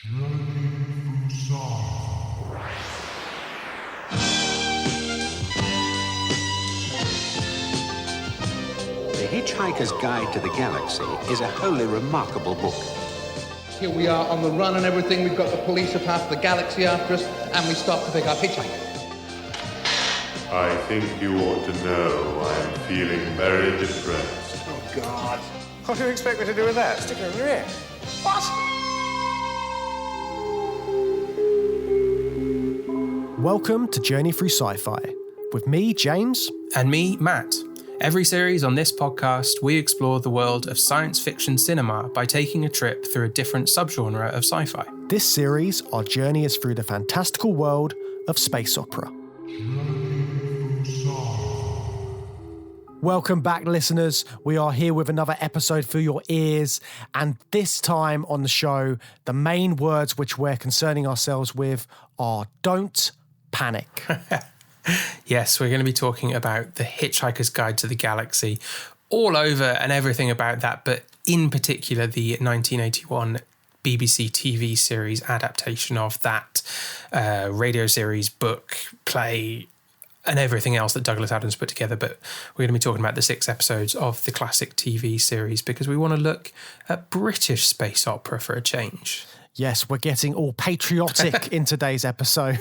The Hitchhiker's Guide to the Galaxy is a wholly remarkable book. Here we are on the run and everything. We've got the police of half the galaxy after us, and we stop to pick up Hitchhiker. I think you ought to know I'm feeling very depressed. Oh, God. What do you expect me to do with that? Stick it in your ear. What? Welcome to Journey Through Sci-Fi, with me, James. And me, Matt. Every series on this podcast, we explore the world of science fiction cinema by taking a trip through a different subgenre of sci-fi. This series, our journey is through the fantastical world of space opera. Welcome back, listeners. We are here with another episode for your ears. And this time on the show, the main words which we're concerning ourselves with are don't panic. Yes, we're going to be talking about The Hitchhiker's Guide to the Galaxy, all over and everything about that, but in particular the 1981 BBC TV series adaptation of that radio series, book, play, and everything else that Douglas Adams put together. But we're going to be talking about the 6 episodes of the classic TV series because we want to look at British space opera for a change. Yes, we're getting all patriotic in today's episode.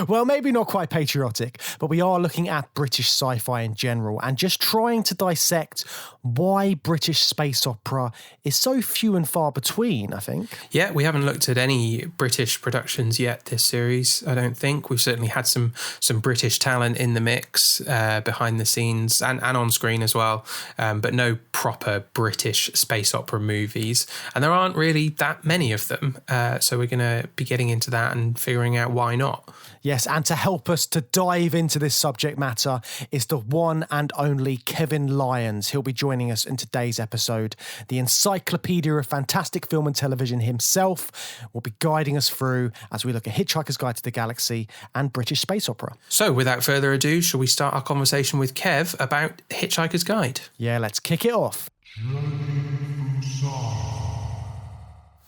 Well, maybe not quite patriotic, but we are looking at British sci-fi in general and just trying to dissect why British space opera is so few and far between, I think. Yeah, we haven't looked at any British productions yet this series, I don't think. We've certainly had some British talent in the mix behind the scenes and on screen as well, but no proper British space opera movies. And there aren't really that many of them. So we're going to be getting into that and figuring out why not. Yes, and to help us to dive into this subject matter is the one and only Kevin Lyons. He'll be joining us in today's episode. The encyclopedia of fantastic film and television himself will be guiding us through as we look at Hitchhiker's Guide to the Galaxy and British space opera. So without further ado, shall we start our conversation with Kev about Hitchhiker's Guide? Yeah, let's kick it off.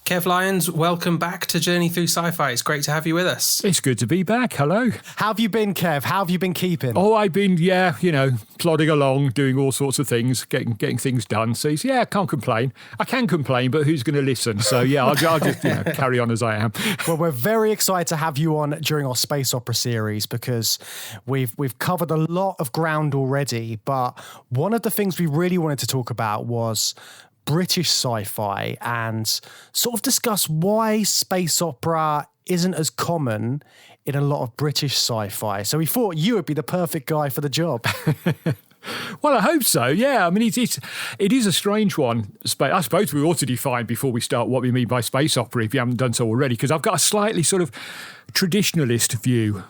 Kev Lyons, welcome back to Journey Through Sci-Fi. It's great to have you with us. It's good to be back. Hello. How have you been, Kev? How have you been keeping? Oh, I've been, plodding along, doing all sorts of things, getting things done. So, I can't complain. I can complain, but who's going to listen? So, I'll just carry on as I am. Well, we're very excited to have you on during our space opera series because we've covered a lot of ground already. But one of the things we really wanted to talk about was British sci-fi and sort of discuss why space opera isn't as common in a lot of British sci-fi. So we thought you would be the perfect guy for the job. Well, I hope so, yeah. I mean, it is a strange one. I suppose we ought to define before we start what we mean by space opera, if you haven't done so already, because I've got a slightly sort of traditionalist view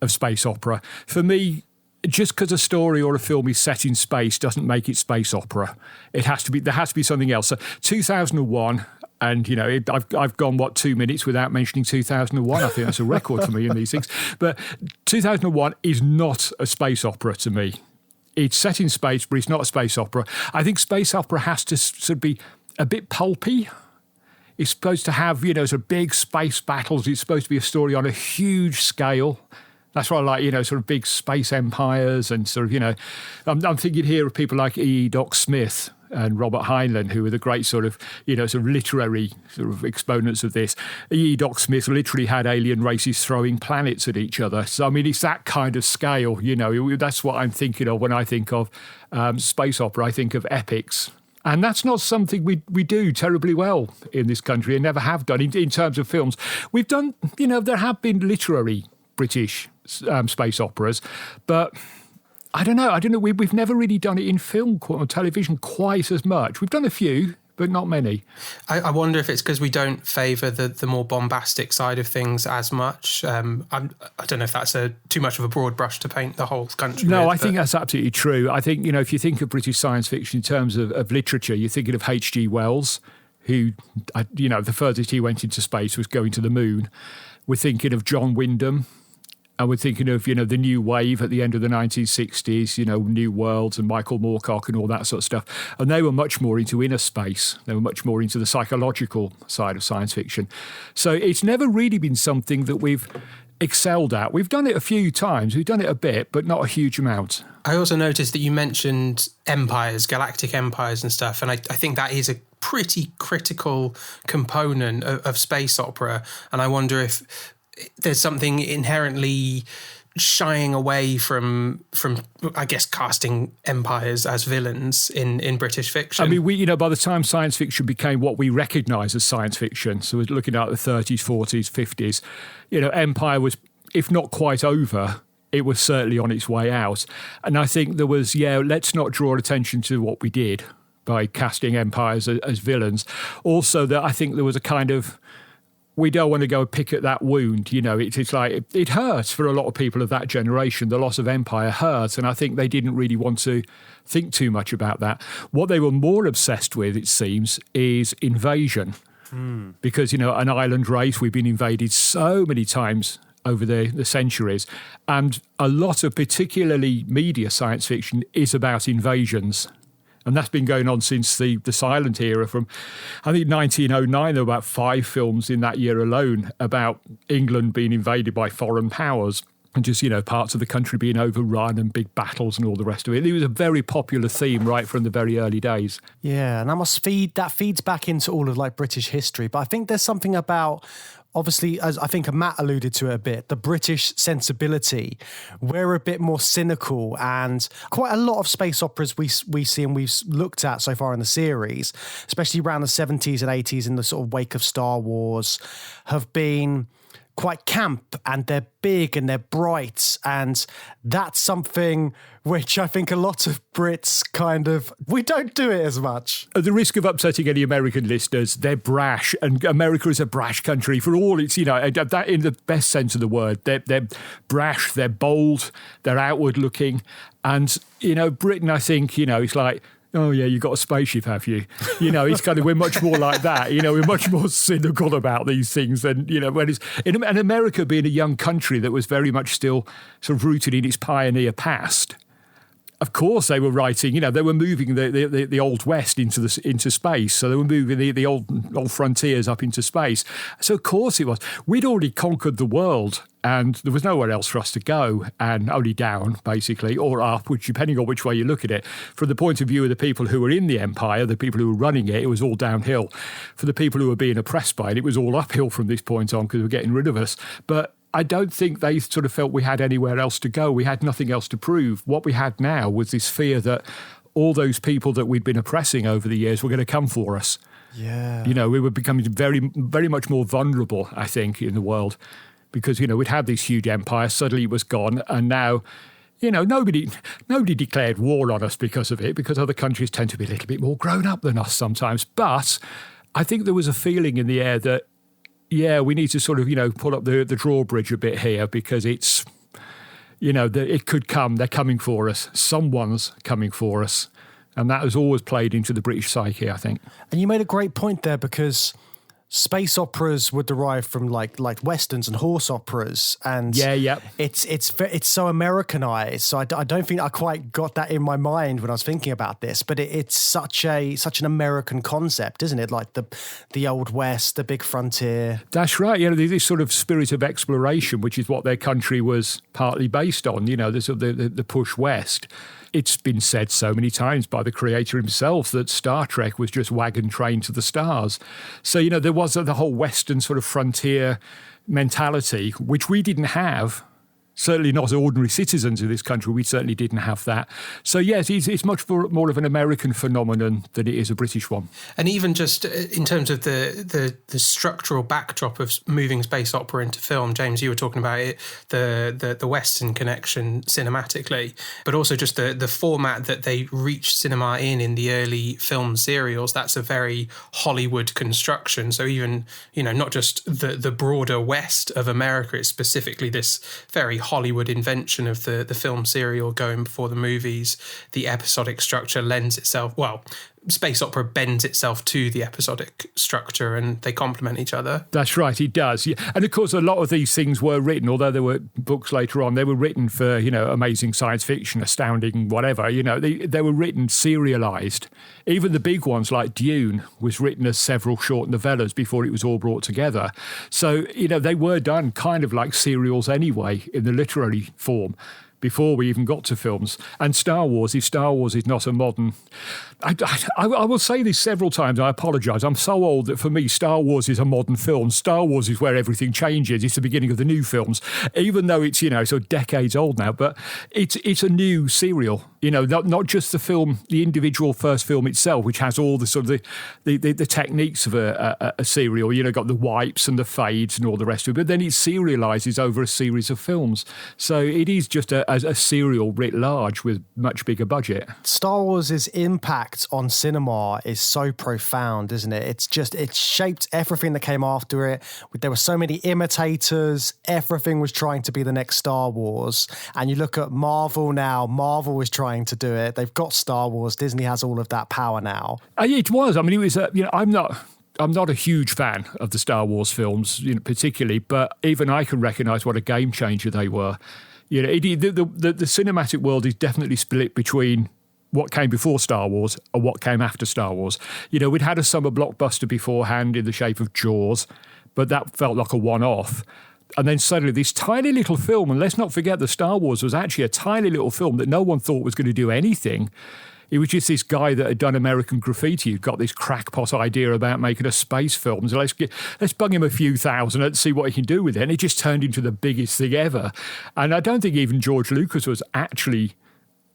of space opera. For me, just because a story or a film is set in space doesn't make it space opera. There has to be something else. So 2001, and I've gone 2 minutes without mentioning 2001. I think that's a record for me in these things. But 2001 is not a space opera to me. It's set in space, but it's not a space opera. I think space opera has to sort of be a bit pulpy. It's supposed to have sort of big space battles. It's supposed to be a story on a huge scale. That's why I like, sort of big space empires and sort of, I'm thinking here of people like E. Doc Smith and Robert Heinlein, who are the great sort of literary sort of exponents of this. E. Doc Smith literally had alien races throwing planets at each other. So, I mean, it's that kind of scale, that's what I'm thinking of when I think of space opera. I think of epics. And that's not something we do terribly well in this country and never have done in terms of films. We've done, there have been literary British space operas, but I don't know. We've never really done it in film or television quite as much. We've done a few, but not many. I wonder if it's because we don't favour the more bombastic side of things as much. I don't know if that's too much of a broad brush to paint the whole country No, with, I think that's absolutely true. I think, if you think of British science fiction in terms of literature, you're thinking of H.G. Wells, who, the furthest he went into space was going to the moon. We're thinking of John Wyndham And we're thinking of, the new wave at the end of the 1960s, New Worlds and Michael Moorcock and all that sort of stuff. And they were much more into inner space. They were much more into the psychological side of science fiction. So it's never really been something that we've excelled at. We've done it a few times. We've done it a bit, but not a huge amount. I also noticed that you mentioned empires, galactic empires and stuff. And I think that is a pretty critical component of space opera. And I wonder if there's something inherently shying away from I guess casting empires as villains in British fiction. I mean, we by the time science fiction became what we recognise as science fiction, so we're looking at the 30s, 40s, 50s, empire was, if not quite over, it was certainly on its way out. And I think there was, let's not draw attention to what we did by casting empires as villains. Also, that I think there was a kind of, we don't want to go pick at that wound. It's like, it hurts for a lot of people of that generation. The loss of empire hurts. And I think they didn't really want to think too much about that. What they were more obsessed with, it seems, is invasion. Because, an island race, we've been invaded so many times over the centuries. And a lot of particularly media science fiction is about invasions. And that's been going on since the silent era from, I think, 1909. There were about 5 films in that year alone about England being invaded by foreign powers and just, parts of the country being overrun and big battles and all the rest of it. It was a very popular theme right from the very early days. Yeah, and that feeds back into all of like British history. But I think there's something about, obviously, as I think Matt alluded to it a bit, the British sensibility. We're a bit more cynical, and quite a lot of space operas we see and we've looked at so far in the series, especially around the 70s and 80s in the sort of wake of Star Wars, have been quite camp, and they're big and they're bright, and that's something which I think a lot of Brits we don't do it as much. At the risk of upsetting any American listeners, they're brash, and America is a brash country for all its, that in the best sense of the word. They're brash, they're bold, they're outward looking, and, Britain, I think, it's like, oh, yeah, you got a spaceship, have you? It's kind of, we're much more like that. We're much more cynical about these things than, whereas in America being a young country that was very much still sort of rooted in its pioneer past, of course they were writing, they were moving the Old West into space. So they were moving the old frontiers up into space. So of course it was. We'd already conquered the world, and there was nowhere else for us to go, and only down, basically, or up, which depending on which way you look at it. From the point of view of the people who were in the empire, the people who were running it, it was all downhill. For the people who were being oppressed by it was all uphill from this point on because they were getting rid of us. But I don't think they sort of felt we had anywhere else to go. We had nothing else to prove. What we had now was this fear that all those people that we'd been oppressing over the years were going to come for us. Yeah. We were becoming very, very much more vulnerable, I think, in the world. Because, we'd had this huge empire, suddenly it was gone, and now, nobody declared war on us because of it, because other countries tend to be a little bit more grown up than us sometimes. But I think there was a feeling in the air that, we need to sort of, pull up the drawbridge a bit here, because it's, it could come, they're coming for us, someone's coming for us. And that has always played into the British psyche, I think. And you made a great point there, because space operas were derived from like westerns and horse operas, and it's so Americanized. So I don't think I quite got that in my mind when I was thinking about this. But it's such an American concept, isn't it? Like the Old West, the big frontier. That's right. This sort of spirit of exploration, which is what their country was partly based on. The push west. It's been said so many times by the creator himself that Star Trek was just wagon train to the stars. So, there was the whole Western sort of frontier mentality, which we didn't have. Certainly not ordinary citizens of this country. We certainly didn't have that. So, yes, it's much more of an American phenomenon than it is a British one. And even just in terms of the structural backdrop of moving space opera into film, James, you were talking about it, the Western connection cinematically, but also just the format that they reached cinema in the early film serials. That's a very Hollywood construction. So even, not just the broader West of America, it's specifically this very Hollywood invention of the film serial going before the movies. The episodic structure lends itself, space opera bends itself to the episodic structure and they complement each other. That's right, it does. Yeah. And of course, a lot of these things were written, although there were books later on, they were written for, amazing science fiction, astounding, whatever. They were written serialised. Even the big ones like Dune was written as several short novellas before it was all brought together. So, they were done kind of like serials anyway in the literary form, before we even got to films. And Star Wars, if Star Wars is not a modern... I will say this several times, I apologise. I'm so old that for me, Star Wars is a modern film. Star Wars is where everything changes. It's the beginning of the new films, even though it's, sort of decades old now. But it's a new serial, not just the film, the individual first film itself, which has all the sort of the techniques of a serial. Got the wipes and the fades and all the rest of it. But then it serialises over a series of films. So it is just a serial writ large with much bigger budget. Star Wars' impact on cinema is so profound, isn't it? It shaped everything that came after it. There were so many imitators. Everything was trying to be the next Star Wars. And you look at Marvel now. Marvel is trying to do it. They've got Star Wars. Disney has all of that power now. It was. I mean, it was. I'm not a huge fan of the Star Wars films, particularly, but even I can recognise what a game changer they were. The cinematic world is definitely split between what came before Star Wars and what came after Star Wars. We'd had a summer blockbuster beforehand in the shape of Jaws, but that felt like a one-off. And then suddenly this tiny little film, and let's not forget that Star Wars was actually a tiny little film that no one thought was going to do anything. It was just this guy that had done American Graffiti who got this crackpot idea about making a space film. So let's bung him a few thousand and see what he can do with it. And it just turned into the biggest thing ever. And I don't think even George Lucas was actually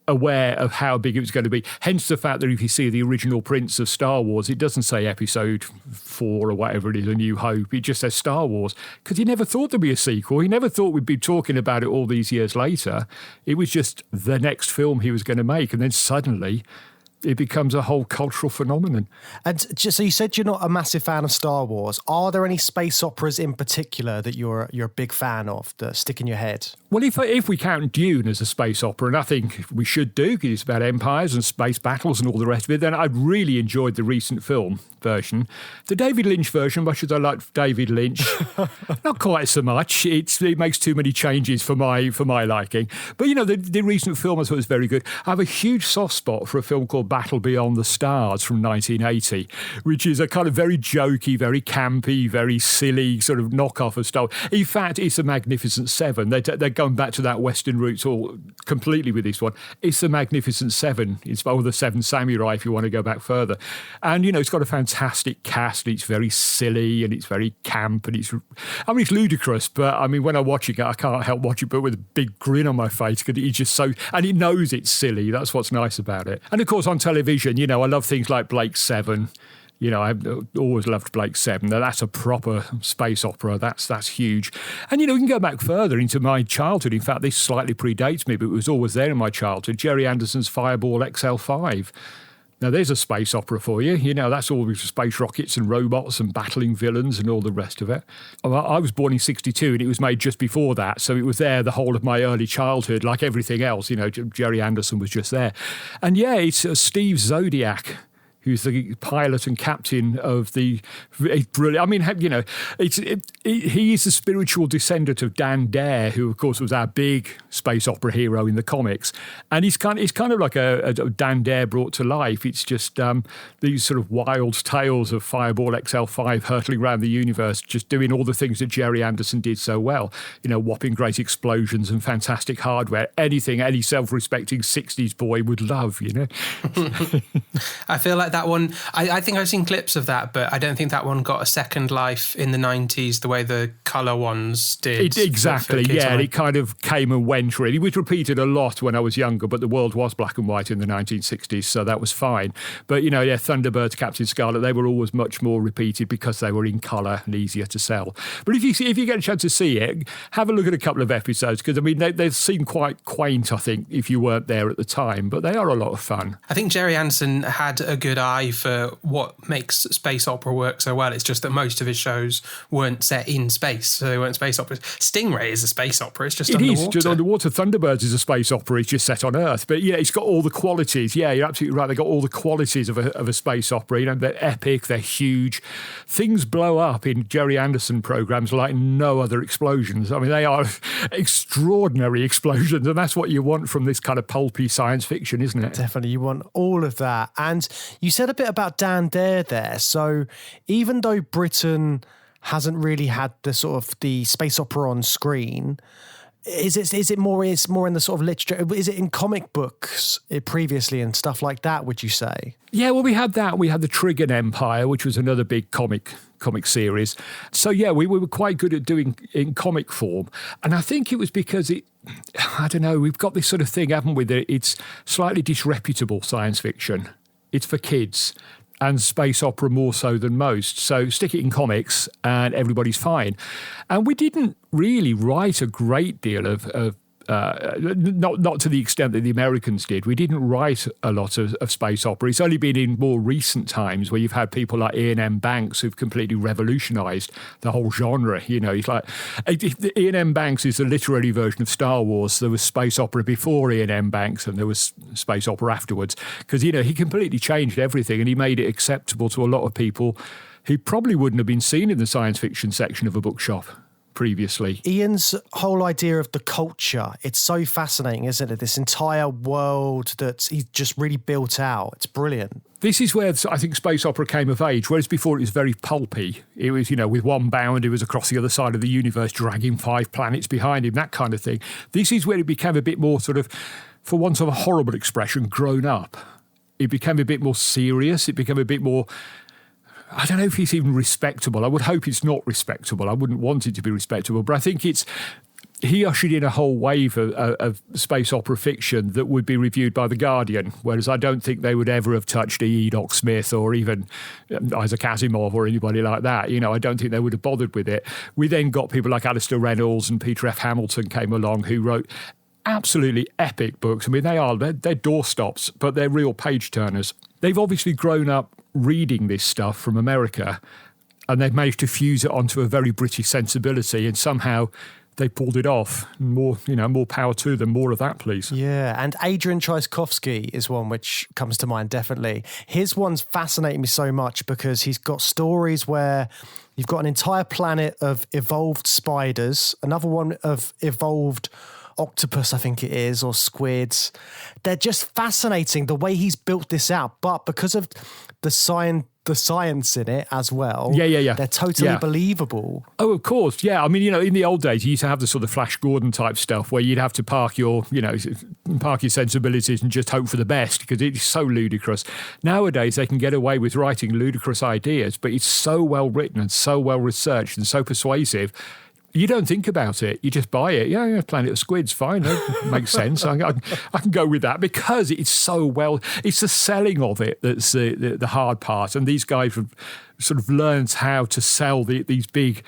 aware of how big it was going to be. Hence the fact that if you see the original prints of Star Wars, it doesn't say Episode 4 or whatever it is, A New Hope. It just says Star Wars, because he never thought there'd be a sequel. He never thought we'd be talking about it all these years later. It was just the next film he was going to make. And then suddenly it becomes a whole cultural phenomenon. And so you said you're not a massive fan of Star Wars. Are there any space operas in particular that you're a big fan of that stick in your head? Well, if we count Dune as a space opera, and I think we should do, because it's about empires and space battles and all the rest of it, then I've really enjoyed the recent film version. The David Lynch version, much as I like David Lynch, not quite so much. It makes too many changes for my liking. But, the recent film I thought was very good. I have a huge soft spot for a film called Battle Beyond the Stars from 1980, which is a kind of very jokey, very campy, very silly sort of knockoff of Star Wars. In fact, it's a Magnificent Seven. They're going back to that Western roots all completely with this one. It's the Magnificent Seven. It's the Seven Samurai if you want to go back further. And, it's got a fantastic cast. It's very silly and it's very camp and it's ludicrous, but when I watch it, I can't help watching it, but with a big grin on my face because it's just so, and it knows it's silly. That's what's nice about it. And of course, on television, I love things like Blake Seven. I've always loved Blake Seven. Now, that's a proper space opera. That's huge. And, we can go back further into my childhood. In fact, this slightly predates me, but it was always there in my childhood. Jerry Anderson's Fireball XL5. Now, there's a space opera for you. That's all with space rockets and robots and battling villains and all the rest of it. I was born in 1962 and it was made just before that. So it was there the whole of my early childhood, like everything else. Jerry Anderson was just there. And yeah, it's Steve Zodiac, who's the pilot and captain of the brilliant. He is the spiritual descendant of Dan Dare, who of course was our big space opera hero in the comics, and he's kind of like a Dan Dare brought to life. It's just these sort of wild tales of Fireball XL5 hurtling around the universe, just doing all the things that Jerry Anderson did so well. Whopping great explosions and fantastic hardware. Anything any self-respecting 60s boy would love. I feel like that one, I think I've seen clips of that, but I don't think that one got a second life in the 90s the way the colour ones did. Exactly, yeah. It kind of came and went, really. It was repeated a lot when I was younger, but the world was black and white in the 1960s, so that was fine. But, Thunderbirds, Captain Scarlet, they were always much more repeated because they were in colour and easier to sell. But if you get a chance to see it, have a look at a couple of episodes, because, they seem quite quaint, I think, if you weren't there at the time, but they are a lot of fun. I think Jerry Anderson had a good eye for what makes space opera work so well. It's just that most of his shows weren't set in space, so they weren't space operas. Stingray is a space opera. It's just underwater. It is just underwater. Thunderbirds is a space opera. It's just set on Earth. But yeah, it's got all the qualities. Yeah, you're absolutely right. They got all the qualities of a space opera. You know, they're epic. They're huge. Things blow up in Jerry Anderson programs like no other explosions. I mean, they are extraordinary explosions, and that's what you want from this kind of pulpy science fiction, isn't it? Definitely, you want all of that. And you said a bit about Dan Dare there. So even though Britain hasn't really had the sort of the space opera on screen, is it more in the sort of literature? Is it in comic books previously and stuff like that, would you say? Yeah, well, we had that. We had the Trigon Empire, which was another big comic series. So yeah, we were quite good at doing in comic form. And I think it was because I don't know, we've got this sort of thing, haven't we, that it's slightly disreputable science fiction. It's for kids, and space opera more so than most. So stick it in comics and everybody's fine. And we didn't really write a great deal of not to the extent that the Americans did. We didn't write a lot of space opera. It's only been in more recent times where you've had people like Ian M. Banks who've completely revolutionised the whole genre. You know, it's like Ian M. Banks is the literary version of Star Wars. There was space opera before Ian M. Banks and there was space opera afterwards, because, you know, he completely changed everything and he made it acceptable to a lot of people who probably wouldn't have been seen in the science fiction section of a bookshop previously. Ian's whole idea of the culture, it's so fascinating, isn't it? This entire world that he's just really built out. It's brilliant. This is where I think space opera came of age, whereas before it was very pulpy. It was, you know, with one bound, it was across the other side of the universe, dragging 5 planets behind him, that kind of thing. This is where it became a bit more sort of, for want of a horrible expression, grown up. It became a bit more serious. It became a bit more, I don't know if it's even respectable. I would hope it's not respectable. I wouldn't want it to be respectable. But I think he ushered in a whole wave of space opera fiction that would be reviewed by The Guardian, whereas I don't think they would ever have touched E. Doc Smith or even Isaac Asimov or anybody like that. You know, I don't think they would have bothered with it. We then got people like Alistair Reynolds and Peter F. Hamilton came along who wrote absolutely epic books. I mean, they're doorstops, but they're real page-turners. They've obviously grown up reading this stuff from America, and they've managed to fuse it onto a very British sensibility, and somehow they pulled it off. More power to them. More of that, please. Yeah, and Adrian Tchaikovsky is one which comes to mind, definitely. His one's fascinating me so much because he's got stories where you've got an entire planet of evolved spiders, another one of evolved octopus, I think it is, or squids. They're just fascinating the way he's built this out, but because of the science in it as well, they're totally believable. Oh, of course, yeah. I mean, you know, in the old days, you used to have the sort of Flash Gordon type stuff where you'd have to park your sensibilities and just hope for the best because it's so ludicrous. Nowadays, they can get away with writing ludicrous ideas, but it's so well written and so well researched and so persuasive. You don't think about it. You just buy it. Yeah, Planet of Squids, fine. That makes sense. I can go with that because it's so well. It's the selling of it that's the hard part. And these guys have sort of learned how to sell these big,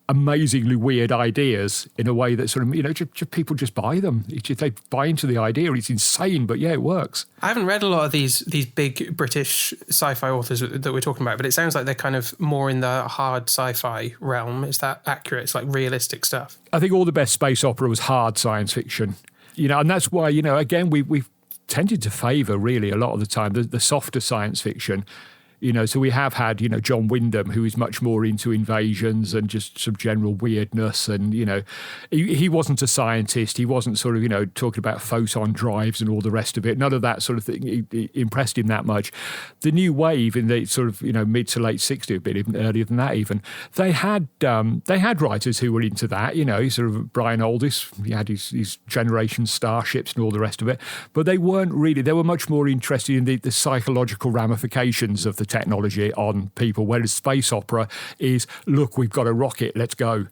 amazingly weird ideas in a way that sort of, you know, just people just buy them. They buy into the idea. It's insane, but yeah, it works. I haven't read a lot of these big British sci-fi authors that we're talking about, but it sounds like they're kind of more in the hard sci-fi realm. Is that accurate? It's like realistic stuff. I think all the best space opera was hard science fiction, you know, and that's why, you know, again, we've tended to favour really a lot of the time the softer science fiction. You know, so we have had, you know, John Wyndham, who is much more into invasions and just some general weirdness. And, you know, he wasn't a scientist. He wasn't sort of, you know, talking about photon drives and all the rest of it. None of that sort of thing impressed him that much. The new wave in the sort of, you know, mid to late 60s, a bit even earlier than that even, they had writers who were into that, you know, sort of Brian Aldiss, he had his Generation Starships and all the rest of it. But they weren't really, they were much more interested in the psychological ramifications of the technology on people, whereas space opera is, look, we've got a rocket, let's go.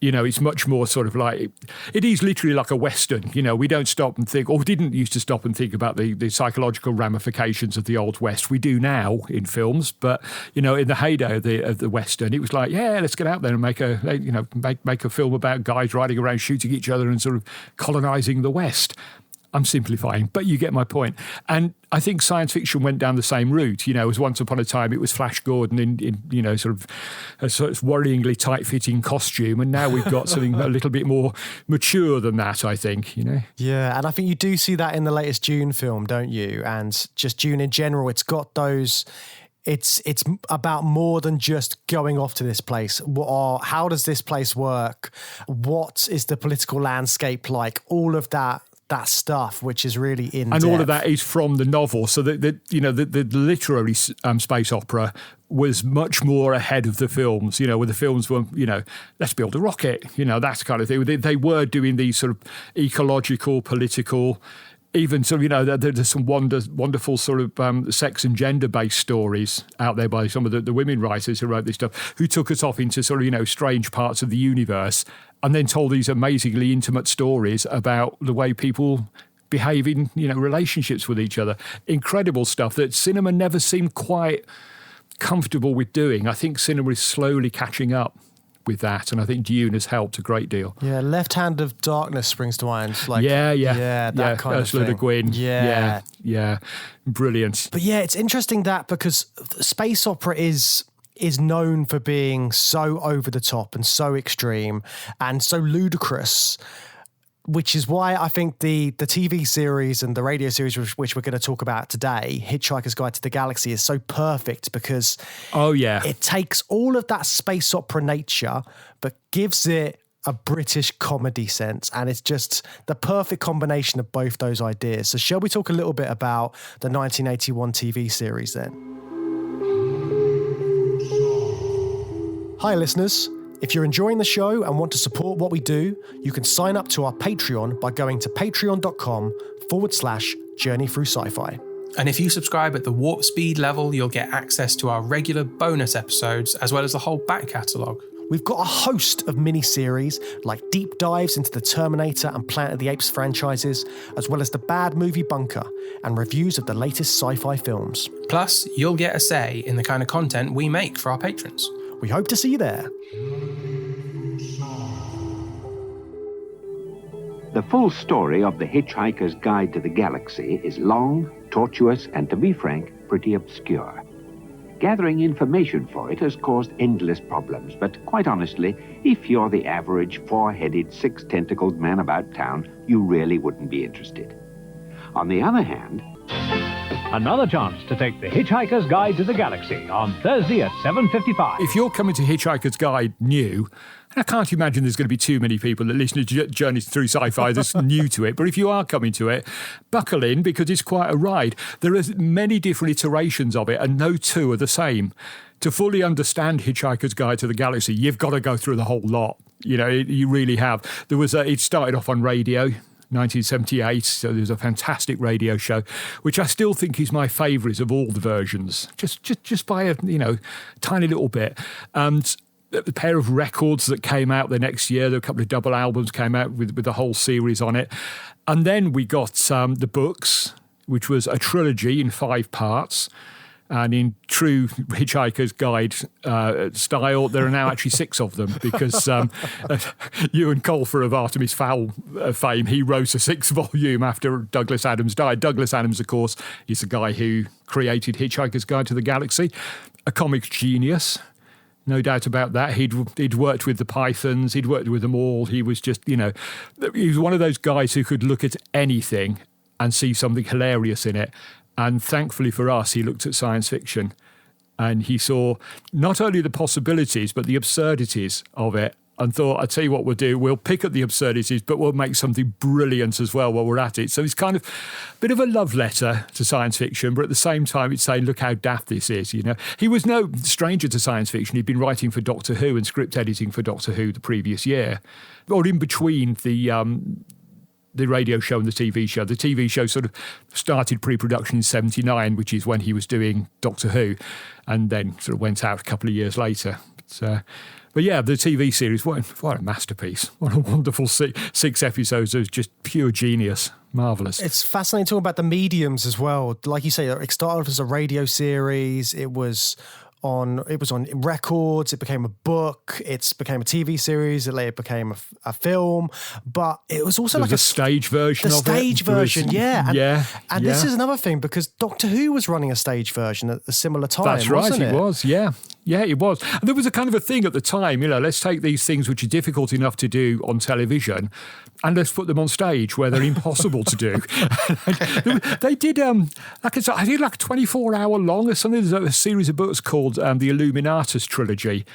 You know, it's much more sort of like, it is literally like a Western. You know, we don't stop and think, or didn't used to stop and think about the psychological ramifications of the Old West. We do now in films, but, you know, in the heyday of the Western, it was like, yeah, let's get out there and make a film about guys riding around shooting each other and sort of colonising the West. I'm simplifying, but you get my point. And I think science fiction went down the same route. As once upon a time it was Flash Gordon in sort of a sort of worryingly tight-fitting costume, and now we've got something a little bit more mature than that, I think, Yeah, and I think you do see that in the latest Dune film, don't you? And just Dune in general, it's got those... It's about more than just going off to this place. How does this place work? What is the political landscape like? All of that stuff, which is really in and depth. all of that is from the novel. So the literary space opera was much more ahead of the films. Where the films were, let's build a rocket, that kind of thing. They were doing these sort of ecological, political. Even so, there's some wonderful sort of sex and gender-based stories out there by some of the women writers who wrote this stuff, who took us off into sort of, strange parts of the universe and then told these amazingly intimate stories about the way people behave in, relationships with each other. Incredible stuff that cinema never seemed quite comfortable with doing. I think cinema is slowly catching up with that, and I think Dune has helped a great deal. Yeah, Left Hand of Darkness springs to mind. Like, that kind Ursula of thing. Le Guin. Yeah, brilliant. But yeah, it's interesting that because space opera is known for being so over the top and so extreme and so ludicrous, which is why I think the TV series and the radio series, which we're going to talk about today, Hitchhiker's Guide to the Galaxy, is so perfect because it takes all of that space opera nature but gives it a British comedy sense, and it's just the perfect combination of both those ideas. So shall we talk a little bit about the 1981 TV series then? Hi listeners. If you're enjoying the show and want to support what we do, you can sign up to our Patreon by going to patreon.com/Journey Through Sci-Fi. And if you subscribe at the warp speed level, you'll get access to our regular bonus episodes, as well as the whole back catalogue. We've got a host of mini-series like deep dives into the Terminator and Planet of the Apes franchises, as well as the Bad Movie Bunker and reviews of the latest sci-fi films. Plus, you'll get a say in the kind of content we make for our patrons. We hope to see you there. The full story of The Hitchhiker's Guide to the Galaxy is long, tortuous, and to be frank, pretty obscure. Gathering information for it has caused endless problems, but quite honestly, if you're the average four-headed, six-tentacled man about town, you really wouldn't be interested. On the other hand, another chance to take The Hitchhiker's Guide to the Galaxy on Thursday at 7:55. If you're coming to Hitchhiker's Guide new, I can't imagine there's going to be too many people that listen to Journeys Through Sci-Fi that's new to it. But if you are coming to it, buckle in because it's quite a ride. There are many different iterations of it and no two are the same. To fully understand Hitchhiker's Guide to the Galaxy, you've got to go through the whole lot. You really have. It started off on radio, 1978, so there's a fantastic radio show, which I still think is my favourite of all the versions, just by a tiny little bit. And a pair of records that came out the next year, there were a couple of double albums came out with the whole series on it. And then we got the books, which was a trilogy in 5 parts. And in true Hitchhiker's Guide style, there are now actually 6 of them because Ewan Colfer of Artemis Fowl fame, he wrote a 6th volume after Douglas Adams died. Douglas Adams, of course, is the guy who created Hitchhiker's Guide to the Galaxy, a comics genius. No doubt about that. He'd worked with the Pythons. He'd worked with them all. He was just, he was one of those guys who could look at anything and see something hilarious in it. And thankfully for us, he looked at science fiction and he saw not only the possibilities, but the absurdities of it and thought, I'll tell you what we'll do. We'll pick up the absurdities, but we'll make something brilliant as well while we're at it. So it's kind of a bit of a love letter to science fiction, but at the same time, it's saying, look how daft this is, He was no stranger to science fiction. He'd been writing for Doctor Who and script editing for Doctor Who the previous year, or in between the radio show and the TV show. The TV show sort of started pre-production in 79, which is when he was doing Doctor Who, and then sort of went out a couple of years later. But yeah, the TV series, what a masterpiece. What a wonderful 6 episodes of just pure genius. Marvellous. It's fascinating talking about the mediums as well. Like you say, it started off as a radio series. It was it was on records, it became a book, it became a TV series, it later became a film, but it was also like a stage version of it. The stage version, yeah. And this yeah. is another thing, because Doctor Who was running a stage version at a similar time, That's right, wasn't it? It was, yeah. Yeah, it was. And there was a kind of a thing at the time, let's take these things which are difficult enough to do on television and let's put them on stage where they're impossible to do. They did, I think like a 24-hour long or something. There's a series of books called the Illuminatus trilogy,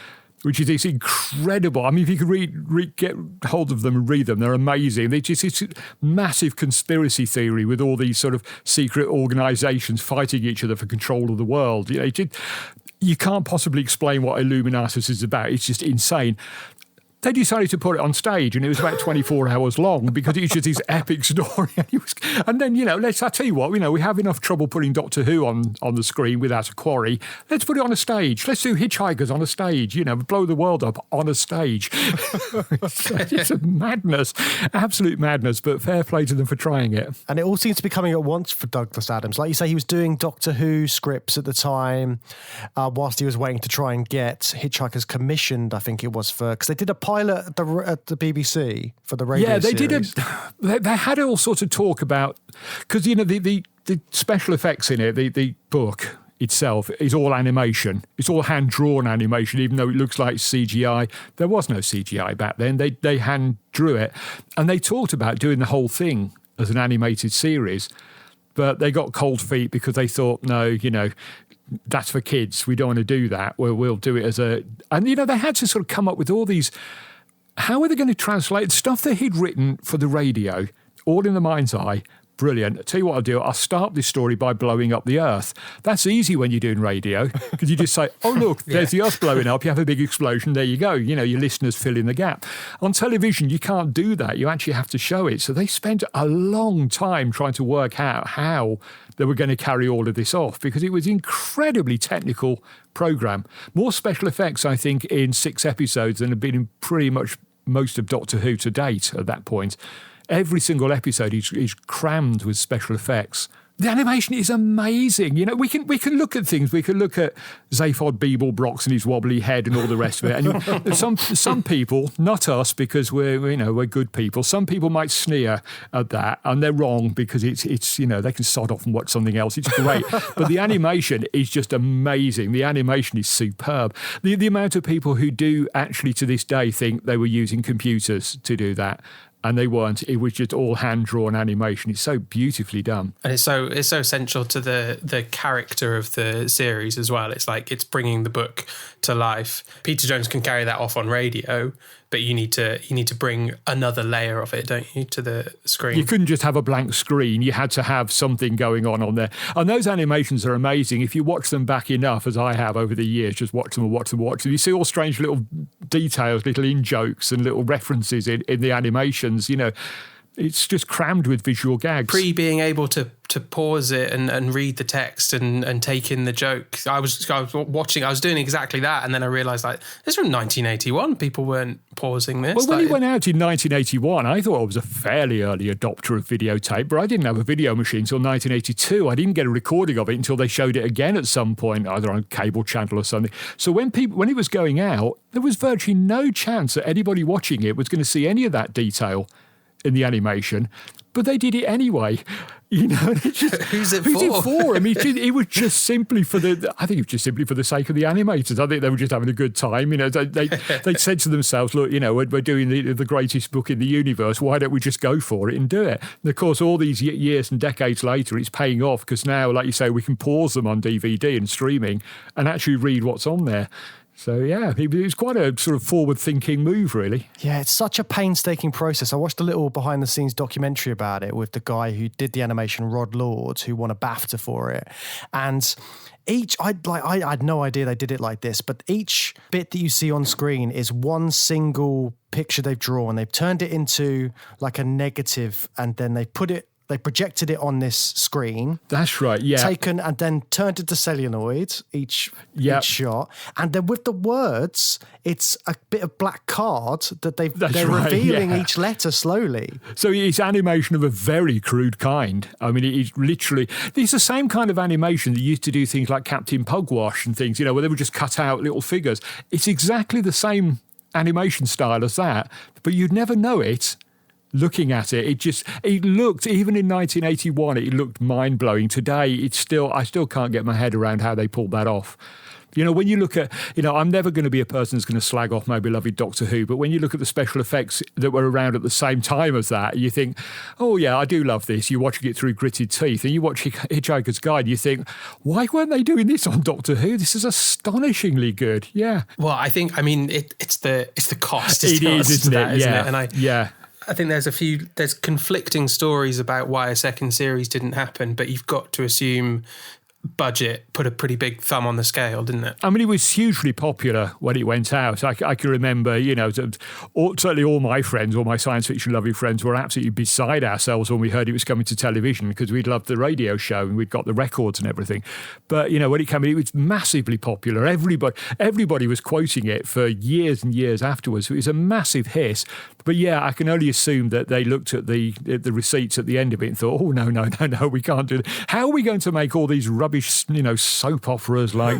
which is this incredible. I mean, if you could get hold of them and read them, they're amazing. It's massive conspiracy theory with all these sort of secret organisations fighting each other for control of the world. You can't possibly explain what Illuminatus is about. It's just insane. They decided to put it on stage, and it was about 24 hours long because it was just this epic story. And then, I tell you what, we have enough trouble putting Doctor Who on the screen without a quarry. Let's put it on a stage. Let's do Hitchhikers on a stage, blow the world up on a stage. It's a madness, absolute madness, but fair play to them for trying it. And it all seems to be coming at once for Douglas Adams. Like you say, he was doing Doctor Who scripts at the time, whilst he was waiting to try and get Hitchhikers commissioned, I think it was, because they did a pilot at the BBC for the radio series. Yeah, they had all sorts of talk about, because, the special effects in it, the book itself is all animation. It's all hand-drawn animation, even though it looks like CGI. There was no CGI back then. They hand-drew it. And they talked about doing the whole thing as an animated series, but they got cold feet because they thought, no, that's for kids. We don't want to do that. We'll do it as a... And, they had to sort of come up with all these... How are they going to translate stuff that he'd written for the radio, all in the mind's eye? Brilliant. I'll tell you what I'll do. I'll start this story by blowing up the Earth. That's easy when you're doing radio, because you just say, oh, look, there's the Earth blowing up. You have a big explosion. There you go. Your listeners fill in the gap. On television, you can't do that. You actually have to show it. So they spent a long time trying to work out how they were going to carry all of this off, because it was an incredibly technical programme. More special effects, I think, in 6 episodes than have been in pretty much most of Doctor Who to date at that point. Every single episode is crammed with special effects. The animation is amazing. We can look at things. We can look at Zaphod Beeblebrox and his wobbly head and all the rest of it. And some people, not us, because we're good people. Some people might sneer at that, and they're wrong, because it's they can sod off and watch something else. It's great, but the animation is just amazing. The animation is superb. The amount of people who do actually to this day think they were using computers to do that. And they weren't. It was just all hand-drawn animation. It's so beautifully done. And it's so essential to the character of the series as well. It's like it's bringing the book to life. Peter Jones can carry that off on radio, but you need to bring another layer of it, don't you, to the screen? You couldn't just have a blank screen. You had to have something going on there. And those animations are amazing. If you watch them back enough, as I have over the years, just watch them. You see all strange little details, little in-jokes and little references in the animations. It's just crammed with visual gags. Being able to pause it and read the text and take in the joke. I was watching, I was doing exactly that, and then I realised, this is from 1981. People weren't pausing this. Well, when it went out in 1981, I thought I was a fairly early adopter of videotape, but I didn't have a video machine until 1982. I didn't get a recording of it until they showed it again at some point, either on a cable channel or something. So when it was going out, there was virtually no chance that anybody watching it was going to see any of that detail in the animation, but they did it anyway. Who's it for? I mean, it was just simply for I think it was just simply for the sake of the animators. I think they were just having a good time. They said to themselves, look, we're doing the greatest book in the universe. Why don't we just go for it and do it? And of course, all these years and decades later, it's paying off, because now, like you say, we can pause them on DVD and streaming and actually read what's on there. So, yeah, it was quite a sort of forward-thinking move, really. Yeah, it's such a painstaking process. I watched a little behind-the-scenes documentary about it with the guy who did the animation, Rod Lord, who won a BAFTA for it. And I had no idea they did it like this, but each bit that you see on screen is one single picture they've drawn. They've turned it into like a negative, and then they put it They projected it on this screen. That's right, yeah. Taken and then turned it to celluloid, each shot. And then with the words, it's a bit of black card that they're revealing each letter slowly. So it's animation of a very crude kind. I mean, it's literally... It's the same kind of animation that used to do things like Captain Pugwash and things, where they would just cut out little figures. It's exactly the same animation style as that, but you'd never know it. Looking at it, it looked, even in 1981, it looked mind-blowing. Today, I still can't get my head around how they pulled that off. When you look at, I'm never going to be a person who's going to slag off my beloved Doctor Who, but when you look at the special effects that were around at the same time as that, you think, oh yeah, I do love this. You're watching it through gritted teeth, and you watch Hitchhiker's Guide, you think, why weren't they doing this on Doctor Who? This is astonishingly good. Yeah. Well, it's the cost. It is, isn't it? And I think there's conflicting stories about why a second series didn't happen, but you've got to assume budget put a pretty big thumb on the scale, didn't it? I mean, it was hugely popular when it went out. I can remember, certainly all my friends, all my science fiction loving friends were absolutely beside ourselves when we heard it was coming to television because we'd loved the radio show and we'd got the records and everything. But, when it came in, it was massively popular. Everybody was quoting it for years and years afterwards. It was a massive hit. But yeah, I can only assume that they looked at the receipts at the end of it and thought, oh, no, we can't do that. How are we going to make all these rubbish, soap operas like,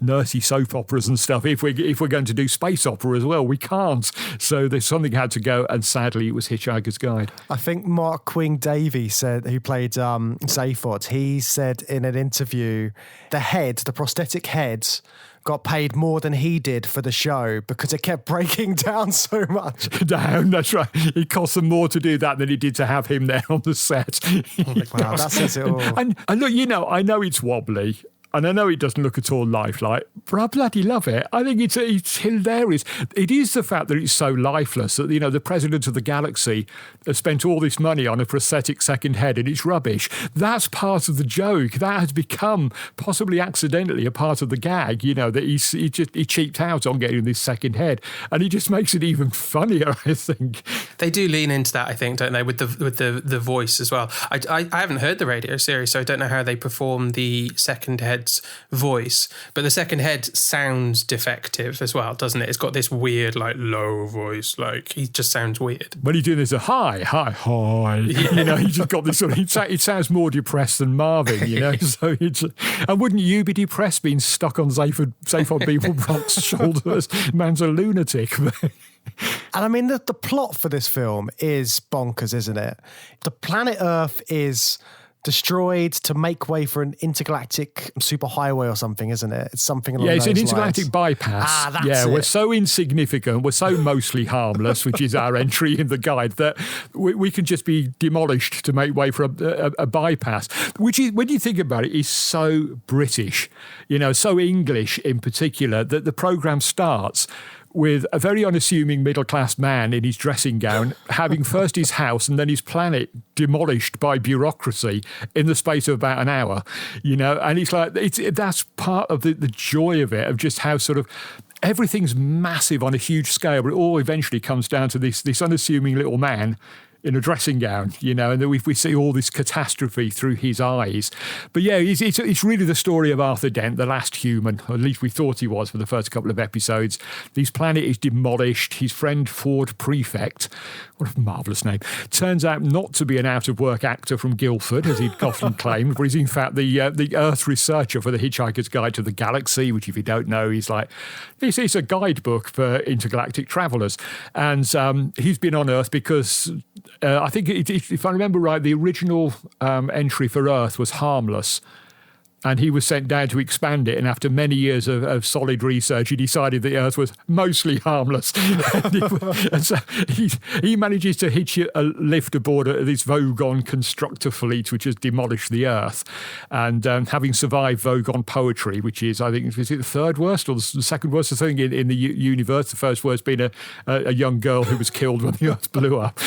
nurty soap operas and stuff if we're going to do space opera as well? We can't. So there's something had to go, and sadly it was Hitchhiker's Guide. I think Mark Queen-Davey said, who played Zaphod, he said in an interview, the prosthetic head, got paid more than he did for the show because it kept breaking down so much. Down, that's right. It cost them more to do that than it did to have him there on the set. Wow, that says it all. And look, I know it's wobbly. And I know it doesn't look at all lifelike, but I bloody love it. I think it's hilarious. It is the fact that it's so lifeless that, the president of the galaxy has spent all this money on a prosthetic second head and it's rubbish. That's part of the joke. That has become, possibly accidentally, a part of the gag, that he cheaped out on getting this second head. And he just makes it even funnier, I think. They do lean into that, I think, don't they, with the voice as well. I haven't heard the radio series, so I don't know how they perform the second head voice, but the second head sounds defective as well, doesn't it? It's got this weird, low voice, he just sounds weird. When he's doing this, hi. Yeah. He's just got this sort of, it sounds more depressed than Marvin, so and wouldn't you be depressed being stuck on Zaphod Beeblebrock's shoulders? Man's a lunatic. And I mean, the plot for this film is bonkers, isn't it? The planet Earth is destroyed to make way for an intergalactic superhighway or something, isn't it? It's something along those lines. Yeah, it's an intergalactic bypass. That's it. We're so insignificant, we're so mostly harmless, which is our entry in the guide, that we can just be demolished to make way for a bypass, which is, when you think about it, is so British, so English in particular, that the programme starts with a very unassuming middle-class man in his dressing gown having first his house and then his planet demolished by bureaucracy in the space of about an hour, and that's part of the joy of it, of just how sort of everything's massive on a huge scale, but it all eventually comes down to this unassuming little man in a dressing gown, and then we see all this catastrophe through his eyes. But yeah, it's really the story of Arthur Dent, the last human, or at least we thought he was for the first couple of episodes. His planet is demolished. His friend Ford Prefect, what a marvellous name, turns out not to be an out-of-work actor from Guildford, as he'd often claimed, but he's in fact the Earth researcher for the Hitchhiker's Guide to the Galaxy, which, if you don't know, is this is a guidebook for intergalactic travellers. And he's been on Earth because I think, if I remember right, the original entry for Earth was harmless. And he was sent down to expand it. And after many years of solid research, he decided the Earth was mostly harmless. and so he manages to hitch a lift aboard this Vogon constructor fleet, which has demolished the Earth. And having survived Vogon poetry, which is, I think, is it the third worst or the second worst thing in the universe? The first worst being a young girl who was killed when the Earth blew up.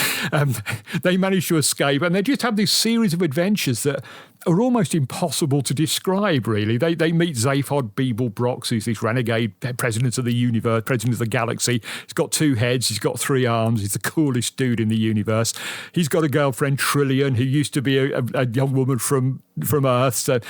They managed to escape. And they just have this series of adventures that are almost impossible to describe, really. They meet Zaphod Beeblebrox, who's this renegade president of the universe, president of the galaxy. He's got 2 heads, he's got 3 arms, he's the coolest dude in the universe. He's got a girlfriend, Trillian, who used to be a young woman from Earth. So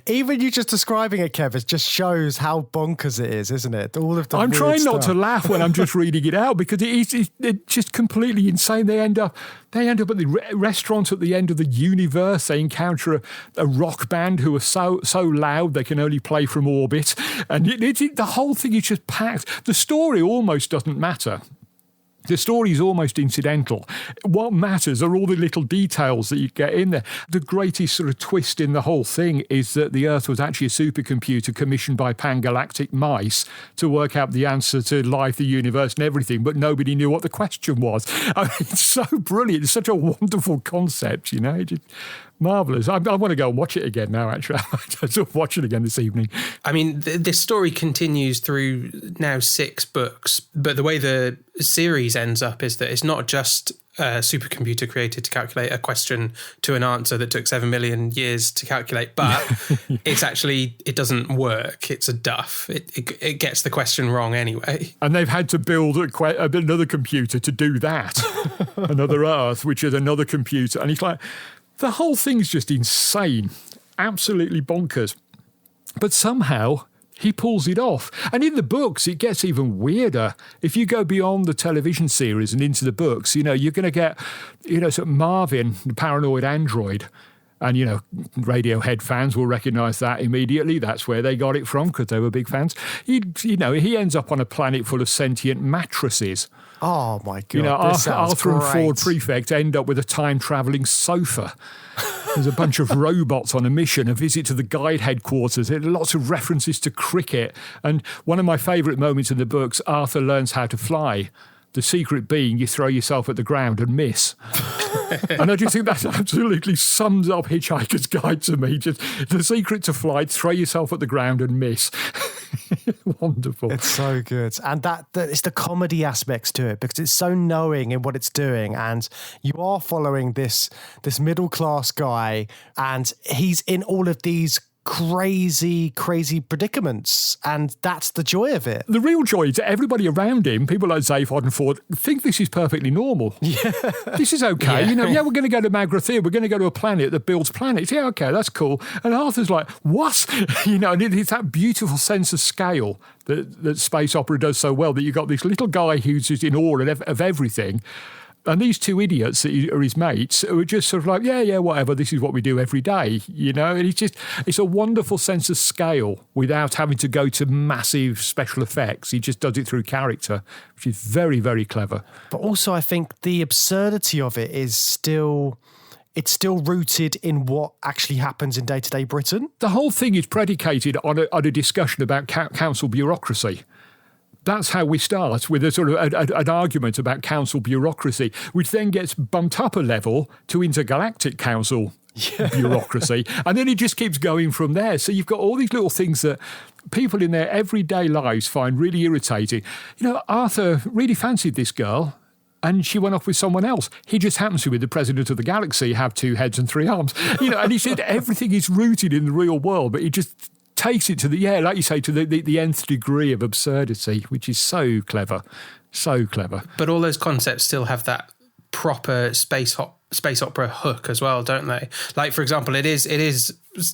even you just describing it, Kev, it just shows how bonkers it is, isn't it? All of the I'm weird trying not stuff. to laugh when I'm just reading it out, because it's just completely insane. They end up at the restaurant at the end of the universe. They encounter a rock band who are so loud they can only play from orbit, and the whole thing is just packed. The story almost doesn't matter. The story is almost incidental. What matters are all the little details that you get in there. The greatest sort of twist in the whole thing is that the Earth was actually a supercomputer commissioned by pan-galactic mice to work out the answer to life, the universe and everything, but nobody knew what the question was. I mean, it's so brilliant. It's such a wonderful concept, you know. Just marvellous. I want to go and watch it again now, actually. I'll watch it again this evening. I mean, this story continues through now 6 books, but the way the series ends up is that it's not just a supercomputer created to calculate a question to an answer that took 7 million years to calculate, but it doesn't work. It's a duff. It gets the question wrong anyway. And they've had to build another computer to do that. Another Earth, which is another computer. And it's like, the whole thing's just insane, absolutely bonkers. But somehow he pulls it off. And in the books, it gets even weirder. If you go beyond the television series and into the books, you know, you're going to get, you know, sort of Marvin, the paranoid android. And, you know, Radiohead fans will recognise that immediately. That's where they got it from, because they were big fans. He ends up on a planet full of sentient mattresses. Oh, my God. You know, Arthur great. and Ford Prefect end up with a time-travelling sofa. There's a bunch of robots on a mission, a visit to the guide headquarters. There are lots of references to cricket. And one of my favourite moments in the books, Arthur learns how to fly. The secret being you throw yourself at the ground and miss. And I just think that absolutely sums up Hitchhiker's Guide to me. Just the secret to flight, throw yourself at the ground and miss. Wonderful. It's so good. And that it's the comedy aspects to it, because it's so knowing in what it's doing. And you are following this middle-class guy, and he's in all of these crazy predicaments, and that's the joy of it. The real joy is that everybody around him, people like Zaphod and Ford, think this is perfectly normal. Yeah. This is okay. Yeah. You know, we're going to go to Magrathea. We're going to go to a planet that builds planets. Yeah, okay, that's cool. And Arthur's like, what? You know, and it's that beautiful sense of scale that space opera does so well, that you've got this little guy who's just in awe of everything. And these 2 idiots that are his mates who are just sort of like, yeah, whatever, this is what we do every day, you know? And it's a wonderful sense of scale without having to go to massive special effects. He just does it through character, which is very, very clever. But also I think the absurdity of it is still rooted in what actually happens in day-to-day Britain. The whole thing is predicated on a discussion about council bureaucracy. That's how we start, with a sort of an argument about council bureaucracy, which then gets bumped up a level to intergalactic council bureaucracy. And then it just keeps going from there. So you've got all these little things that people in their everyday lives find really irritating. You know, Arthur really fancied this girl, and she went off with someone else. He just happens to be the president of the galaxy, have 2 heads and 3 arms. You know, and he said everything is rooted in the real world, but he just takes it to like you say, to the nth degree of absurdity, which is so clever. But all those concepts still have that proper space opera hook as well, don't they? Like, for example, it is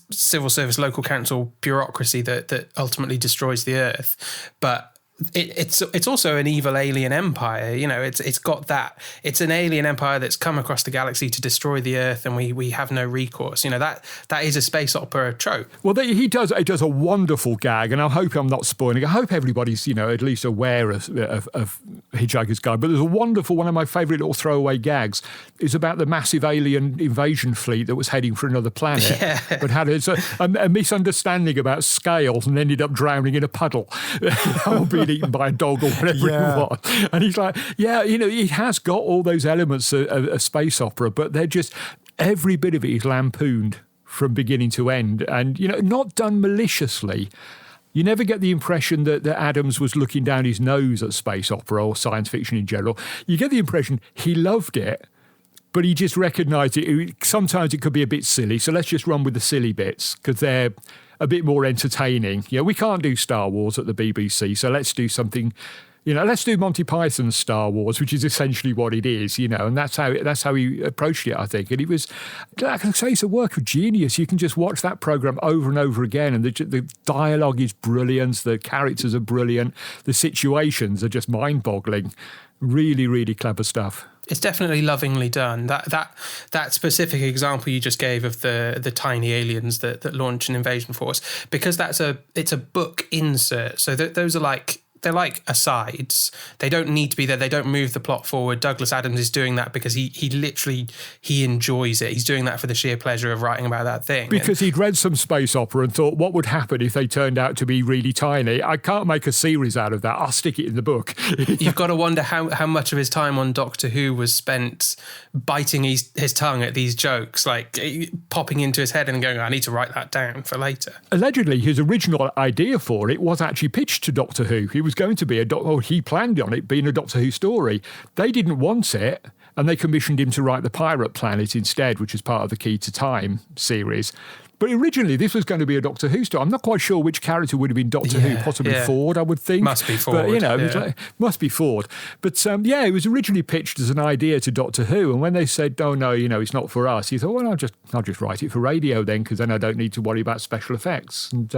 civil service, local council bureaucracy that ultimately destroys the Earth, but it's also an evil alien empire. You know, it's got that. It's an alien empire that's come across the galaxy to destroy the Earth, and we have no recourse. You know, that is a space opera trope. Well, he does a wonderful gag, and I hope I'm not spoiling. I hope everybody's, you know, at least aware of Hitchhiker's Guide. But there's a wonderful, one of my favourite little throwaway gags is about the massive alien invasion fleet that was heading for another planet, but had a misunderstanding about scales and ended up drowning in a puddle. Being eaten by a dog or whatever it was. And he's like, yeah, you know, it has got all those elements of space opera, but they're just, every bit of it is lampooned from beginning to end, and, you know, not done maliciously. You never get the impression that Adams was looking down his nose at space opera or science fiction in general. You get the impression he loved it, But he just recognised sometimes it could be a bit silly, so let's just run with the silly bits because they're a bit more entertaining. We can't do Star Wars at the BBC, so let's do something. Let's do Monty Python's Star Wars, which is essentially what it is, and that's how he approached it, I think. And it was, like I say, it's a work of genius. You can just watch that programme over and over again, and the dialogue is brilliant, the characters are brilliant, the situations are just mind-boggling. Really, really clever stuff. It's definitely lovingly done. That specific example you just gave of the tiny aliens that launch an invasion force, because it's a book insert. So those are they're like asides. They don't need to be there. They don't move the plot forward. Douglas Adams is doing that because he literally enjoys it. He's doing that for the sheer pleasure of writing about that thing. Because he'd read some space opera and thought, what would happen if they turned out to be really tiny? I can't make a series out of that. I'll stick it in the book. You've got to wonder how much of his time on Doctor Who was spent biting his tongue at these jokes, like popping into his head and going, I need to write that down for later. Allegedly, his original idea for it was actually pitched to Doctor Who. He was going to be he planned on it being a Doctor Who story. They didn't want it, and they commissioned him to write The Pirate Planet instead, which is part of the Key to Time series. But originally, this was going to be a Doctor Who story. I'm not quite sure which character would have been Doctor Who. Possibly Ford, I would think. Must be Ford. But, it was must be Ford. But, it was originally pitched as an idea to Doctor Who. And when they said, oh, no, it's not for us, he thought, well, I'll just write it for radio then, because then I don't need to worry about special effects. And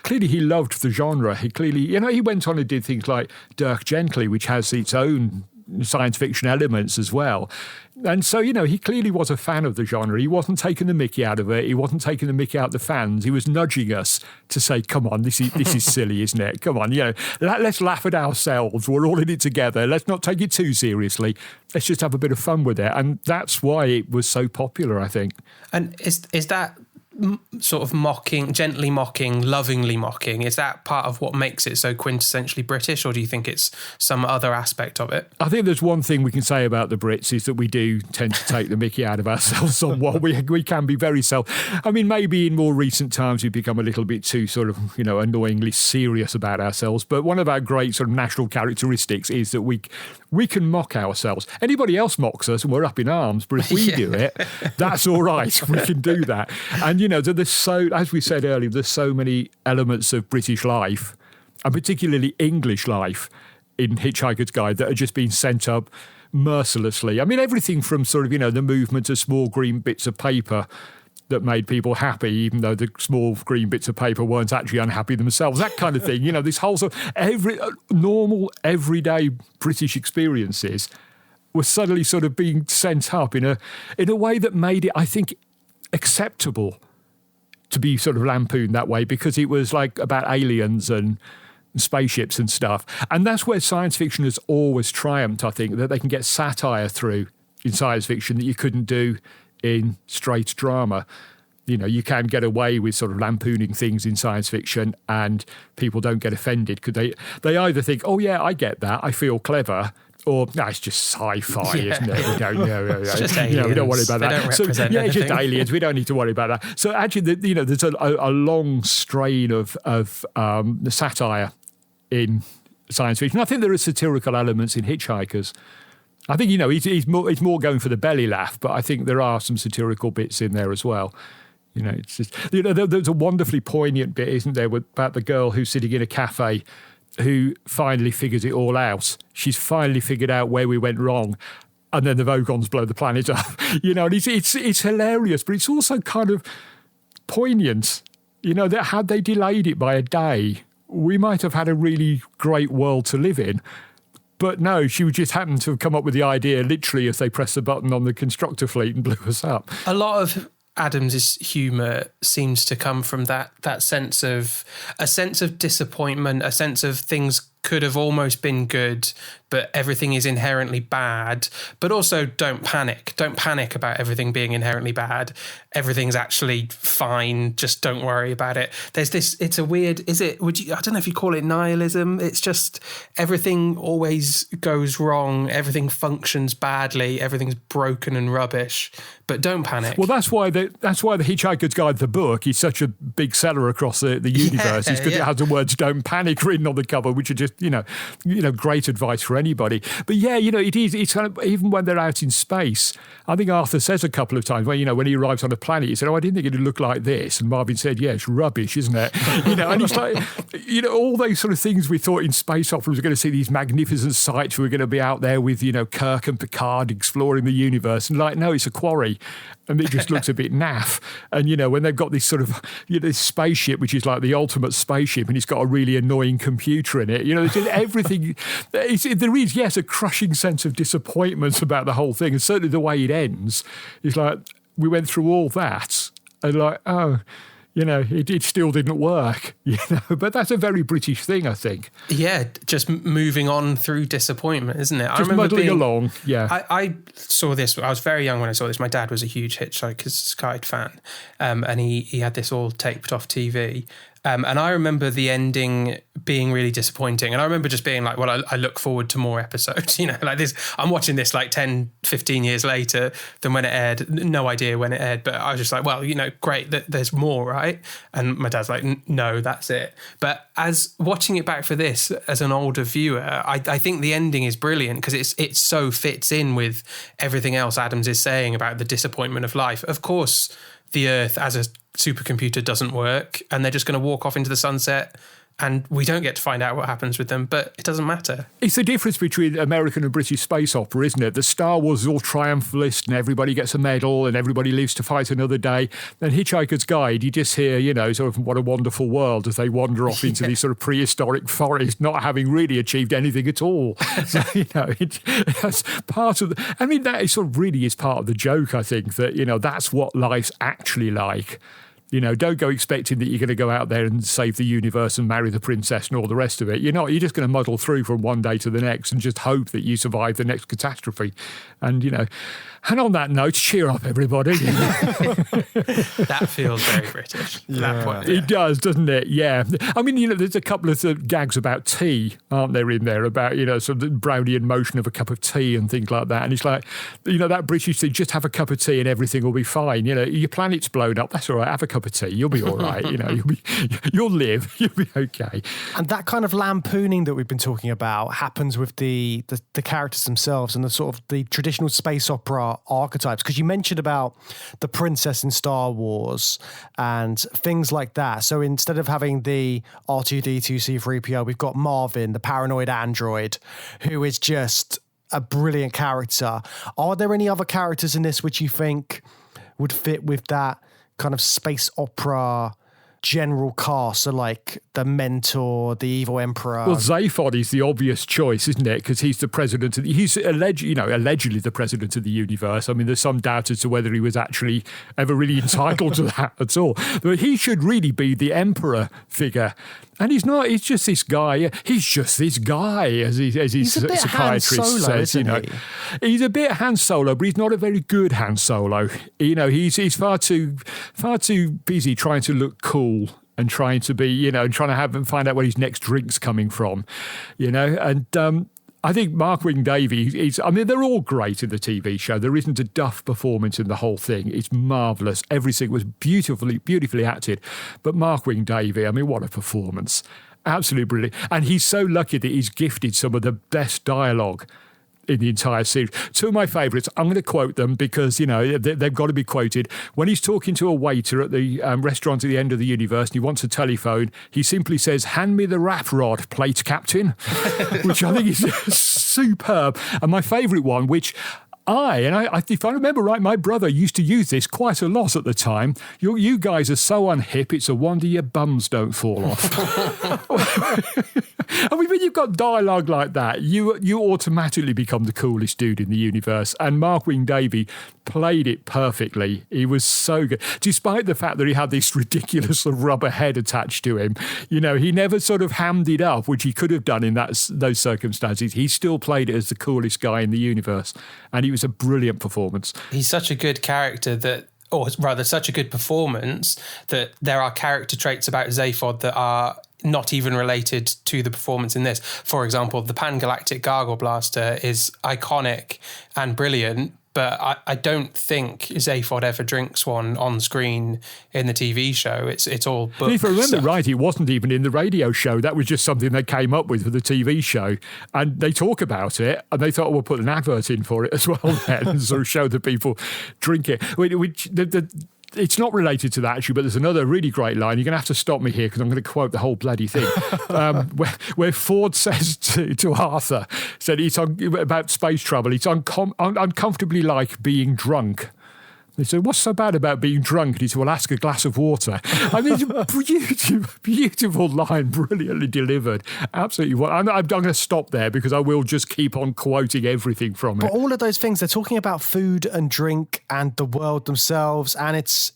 clearly he loved the genre. He clearly, he went on and did things like Dirk Gently, which has its own science fiction elements as well. And so, he clearly was a fan of the genre. He wasn't taking the mickey out of it. He wasn't taking the mickey out of the fans. He was nudging us to say, come on, this is silly, isn't it? Come on, let's laugh at ourselves. We're all in it together. Let's not take it too seriously. Let's just have a bit of fun with it. And that's why it was so popular, I think. And is that sort of mocking, gently mocking, lovingly mocking, is that part of what makes it so quintessentially British, or do you think it's some other aspect of it? I think there's one thing we can say about the Brits is that we do tend to take the mickey out of ourselves somewhat. We can be very maybe in more recent times we've become a little bit too sort of, annoyingly serious about ourselves. But one of our great sort of national characteristics is that we can mock ourselves. Anybody else mocks us and we're up in arms, but if we do it, that's all right. We can do that. And, there's so, as we said earlier, there's so many elements of British life, and particularly English life, in Hitchhiker's Guide that are just being sent up mercilessly. I mean, everything from sort of, the movement of small green bits of paper that made people happy, even though the small green bits of paper weren't actually unhappy themselves, that kind of thing. This whole sort of normal, everyday British experiences were suddenly sort of being sent up in a way that made it, I think, acceptable to be sort of lampooned that way, because it was like about aliens and spaceships and stuff. And that's where science fiction has always triumphed, I think, that they can get satire through in science fiction that you couldn't do in straight drama. You can get away with sort of lampooning things in science fiction and people don't get offended because they either think, oh, yeah, I get that, I feel clever, or no, it's just sci-fi, isn't it? We don't, it's just aliens. We don't worry about that. They don't represent it's just anything. aliens. We don't need to worry about that. So actually, there's a long strain of the satire in science fiction. I think there are satirical elements in Hitchhikers. I think he's more going for the belly laugh, but I think there are some satirical bits in there as well. It's just there's a wonderfully poignant bit, isn't there, about the girl who's sitting in a cafe, who finally figures it all out. She's finally figured out where we went wrong, and then the Vogons blow the planet up. And it's hilarious, but it's also kind of poignant. That had they delayed it by a day, we might have had a really great world to live in. But no, she would just happen to have come up with the idea literally as they pressed the button on the constructor fleet and blew us up. A lot of Adams's humour seems to come from that sense of disappointment, a sense of things could have almost been good, but everything is inherently bad. But also, don't panic. Don't panic about everything being inherently bad. Everything's actually fine. Just don't worry about it. There's this. It's a weird. I don't know if you call it nihilism. It's just everything always goes wrong. Everything functions badly. Everything's broken and rubbish. But don't panic. Well, that's why the Hitchhiker's Guide, the book, is such a big seller across the universe. Is because it has the words "Don't panic" written on the cover, which are just great advice for anybody. But yeah, it's kind of, even when they're out in space, I think Arthur says a couple of times when he arrives on a planet, he said, "Oh, I didn't think it'd look like this," and Marvin said, "Yeah, it's rubbish, isn't it?" And it's like, all those sort of things we thought in space operas, we're going to see these magnificent sights, we're going to be out there with Kirk and Picard exploring the universe, and no, it's a quarry. And it just looks a bit naff. And, when they've got this sort of, this spaceship, which is like the ultimate spaceship, and it's got a really annoying computer in it, it's just everything. There is, yes, a crushing sense of disappointment about the whole thing. And certainly the way it ends is like, we went through all that and it still didn't work, But that's a very British thing, I think. Yeah, just moving on through disappointment, isn't it? Just muddling along, yeah. I saw this, I was very young when I saw this. My dad was a huge Hitchhiker's Guide fan, and he had this all taped off TV. And I remember the ending being really disappointing. And I remember just being like, well, I look forward to more episodes, like this. I'm watching this like 10, 15 years later than when it aired. No idea when it aired, but I was just like, well, great that there's more, right? And my dad's like, no, that's it. But as watching it back for this as an older viewer, I think the ending is brilliant because it so fits in with everything else Adams is saying about the disappointment of life. Of course, the Earth as a supercomputer doesn't work and they're just going to walk off into the sunset and we don't get to find out what happens with them, but it doesn't matter. It's the difference between American and British space opera, isn't it? The Star Wars is all triumphalist and everybody gets a medal and everybody lives to fight another day. Then Hitchhiker's Guide, you just hear, sort of what a wonderful world as they wander off into these sort of prehistoric forest, not having really achieved anything at all. So, that's part of that is sort of really is part of the joke, I think, that, that's what life's actually like. Don't go expecting that you're going to go out there and save the universe and marry the princess and all the rest of it. You're not. You're just going to muddle through from one day to the next and just hope that you survive the next catastrophe. And, and on that note, cheer up, everybody. That feels very British. That point, It does, doesn't it? Yeah. I mean, there's a couple of gags about tea, aren't there, in there, about, sort of the Brownian motion of a cup of tea and things like that. And it's like, that British thing, just have a cup of tea and everything will be fine. Your planet's blown up. That's all right. Have a cup of tea. You'll be all right. You'll live. You'll be okay. And that kind of lampooning that we've been talking about happens with the characters themselves and the sort of the traditional space opera archetypes, because you mentioned about the princess in Star Wars and things like that. So instead of having the R2-D2 C-3PO, we've got Marvin, the paranoid android, who is just a brilliant character. Are there any other characters in this which you think would fit with that kind of space opera general cast? So like the Mentor, the Evil Emperor. Well, Zaphod is the obvious choice, isn't it? Because he's the president. He's allegedly the president of the universe. I mean, there's some doubt as to whether he was actually ever really entitled to that at all. But he should really be the emperor figure. And he's not. He's just this guy. He's just this guy, as his psychiatrist says. He's a bit Han Solo, but he's not a very good Han Solo. He's far too busy trying to look cool and trying to be, and trying to find out where his next drink's coming from, And I think Mark Wing-Davey, they're all great in the TV show. There isn't a duff performance in the whole thing. It's marvellous. Everything was beautifully acted. But Mark Wing-Davey, what a performance. Absolutely brilliant. And he's so lucky that he's gifted some of the best dialogue in the entire series. Two of my favourites, I'm going to quote them because, they've got to be quoted. When he's talking to a waiter at the restaurant at the end of the universe and he wants a telephone, he simply says, "Hand me the wrap rod, plate captain," which I think is superb. And my favourite one, which if I remember right, my brother used to use this quite a lot at the time. You guys are so unhip, it's a wonder your bums don't fall off. When you've got dialogue like that, you automatically become the coolest dude in the universe. And Mark Wing-Davey played it perfectly. He was so good. Despite the fact that he had this ridiculous rubber head attached to him, he never sort of hammed it up, which he could have done in those circumstances. He still played it as the coolest guy in the universe. And he was a brilliant performance. He's such a good character or rather such a good performance that there are character traits about Zaphod that are not even related to the performance in this. For example, the Pan-Galactic Gargle Blaster is iconic and brilliant, but I don't think Zaphod ever drinks one on screen in the TV show. It's all books. If I remember right, it wasn't even in the radio show. That was just something they came up with for the TV show. And they talk about it, and they thought, we'll put an advert in for it as well then, and sort of show the people drink it. It's not related to that, actually, but there's another really great line. You're going to have to stop me here because I'm going to quote the whole bloody thing. Where Ford says to Arthur, said it's about space travel, it's uncomfortably like being drunk. They said, what's so bad about being drunk? And he said, well, ask a glass of water. I mean, it's a beautiful line, brilliantly delivered. Absolutely. Well, I'm going to stop there because I will just keep on quoting everything from it. But all of those things, they're talking about food and drink and the world themselves. And it's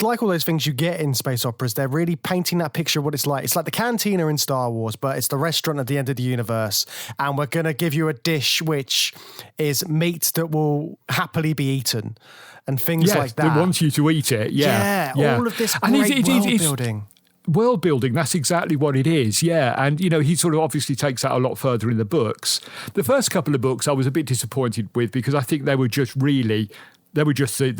like all those things you get in space operas. They're really painting that picture of what it's like. It's like the cantina in Star Wars, but it's the restaurant at the end of the universe. And we're going to give you a dish which is meat that will happily be eaten. And things like that. They want you to eat it. Yeah. All of this great world building. World building, that's exactly what it is, yeah. And, he sort of obviously takes that a lot further in the books. The first couple of books I was a bit disappointed with because I think they were just the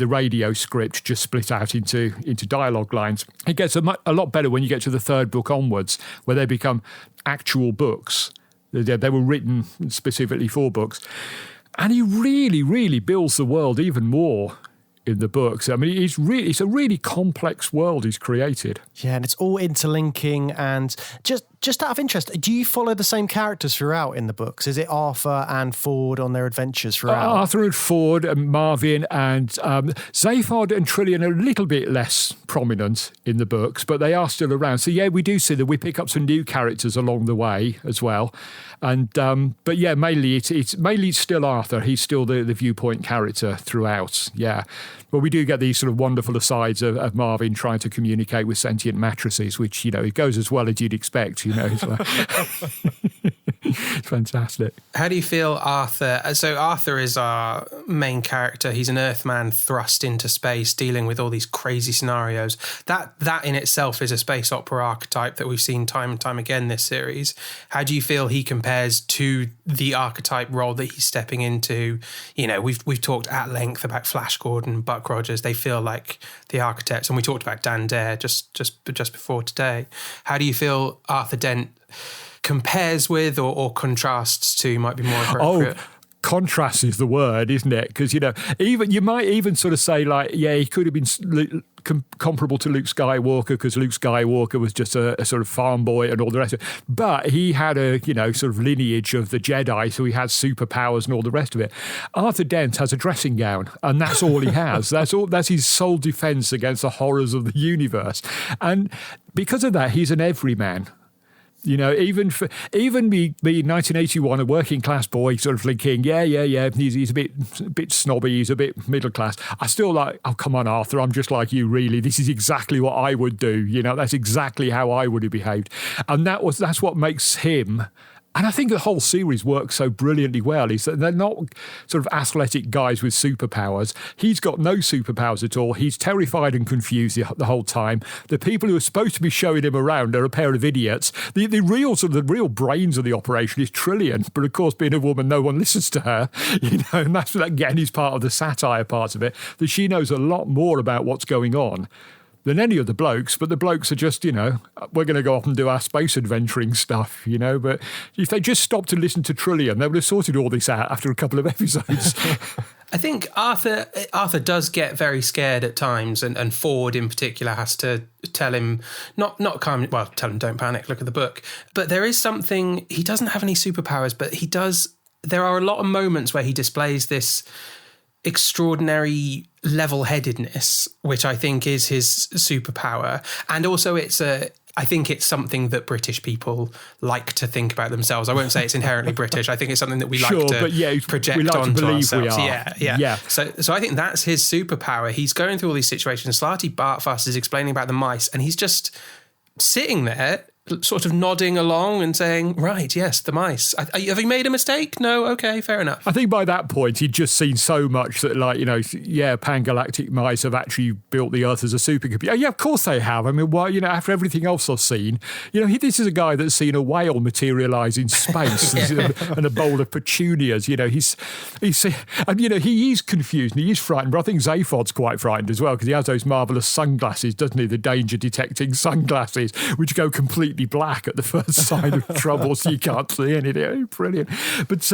radio script just split out into dialogue lines. It gets a lot better when you get to the third book onwards, where they become actual books. They were written specifically for books. And he really, really builds the world even more in the books. I mean, it's a really complex world he's created. Yeah, and it's all interlinking. And just out of interest, do you follow the same characters throughout in the books? Is it Arthur and Ford on their adventures throughout? Arthur and Ford and Marvin and Zaphod and Trillian are a little bit less prominent in the books, but they are still around. So yeah, we do see that we pick up some new characters along the way as well. And but yeah, mainly it's still Arthur. He's still the viewpoint character throughout. Yeah, but we do get these sort of wonderful asides of Marvin trying to communicate with sentient mattresses, which it goes as well as you'd expect. It's fantastic. How do you feel Arthur? So Arthur is our main character. He's an Earthman thrust into space, dealing with all these crazy scenarios. That in itself is a space opera archetype that we've seen time and time again this series. How do you feel he compares to the archetype role that he's stepping into? We've talked at length about Flash Gordon, Buck Rogers. They feel like the architects, and we talked about Dan Dare just before today. How do you feel Arthur Dent compares with or contrasts to might be more appropriate? Oh, contrast is the word, isn't it? Because, even you might even sort of say he could have been comparable to Luke Skywalker because Luke Skywalker was just a sort of farm boy and all the rest of it. But he had a, sort of lineage of the Jedi, so he has superpowers and all the rest of it. Arthur Dent has a dressing gown, and that's all he has. That's his sole defense against the horrors of the universe. And because of that, he's an everyman. Even me, 1981, a working class boy, sort of thinking, he's a bit snobby, he's a bit middle class. I still oh, come on, Arthur, I'm just like you, really. This is exactly what I would do. That's exactly how I would have behaved. And that's what makes him. And I think the whole series works so brilliantly well. Is that they're not sort of athletic guys with superpowers. He's got no superpowers at all. He's terrified and confused the whole time. The people who are supposed to be showing him around are a pair of idiots. The real brains of the operation is Trillian. But of course, being a woman, no one listens to her. And that's again is part of the satire part of it. That she knows a lot more about what's going on than any of the blokes, but the blokes are just, we're going to go off and do our space adventuring stuff, But if they just stopped to listen to Trillian, they would have sorted all this out after a couple of episodes. I think Arthur does get very scared at times, and Ford in particular has to tell him, not calm, well, tell him don't panic, look at the book. But there is something, he doesn't have any superpowers, but he does, there are a lot of moments where he displays this extraordinary level-headedness, which I think is his superpower. And also I think it's something that British people like to think about themselves. I won't say it's inherently British. I think it's something that we like to project onto ourselves. Yeah. So I think that's his superpower. He's going through all these situations. Slarty Bartfuss is explaining about the mice, and he's just sitting there sort of nodding along and saying, right, yes, the mice. Have you made a mistake? No? Okay, fair enough. I think by that point, he'd just seen so much that, like, pangalactic mice have actually built the Earth as a supercomputer. Yeah, of course they have. I mean, why, after everything else I've seen, this is a guy that's seen a whale materialise in space and a bowl of petunias. He is confused and he is frightened, but I think Zaphod's quite frightened as well because he has those marvellous sunglasses, doesn't he? The danger-detecting sunglasses, which go completely black at the first sign of trouble, so you can't see anything. Brilliant. But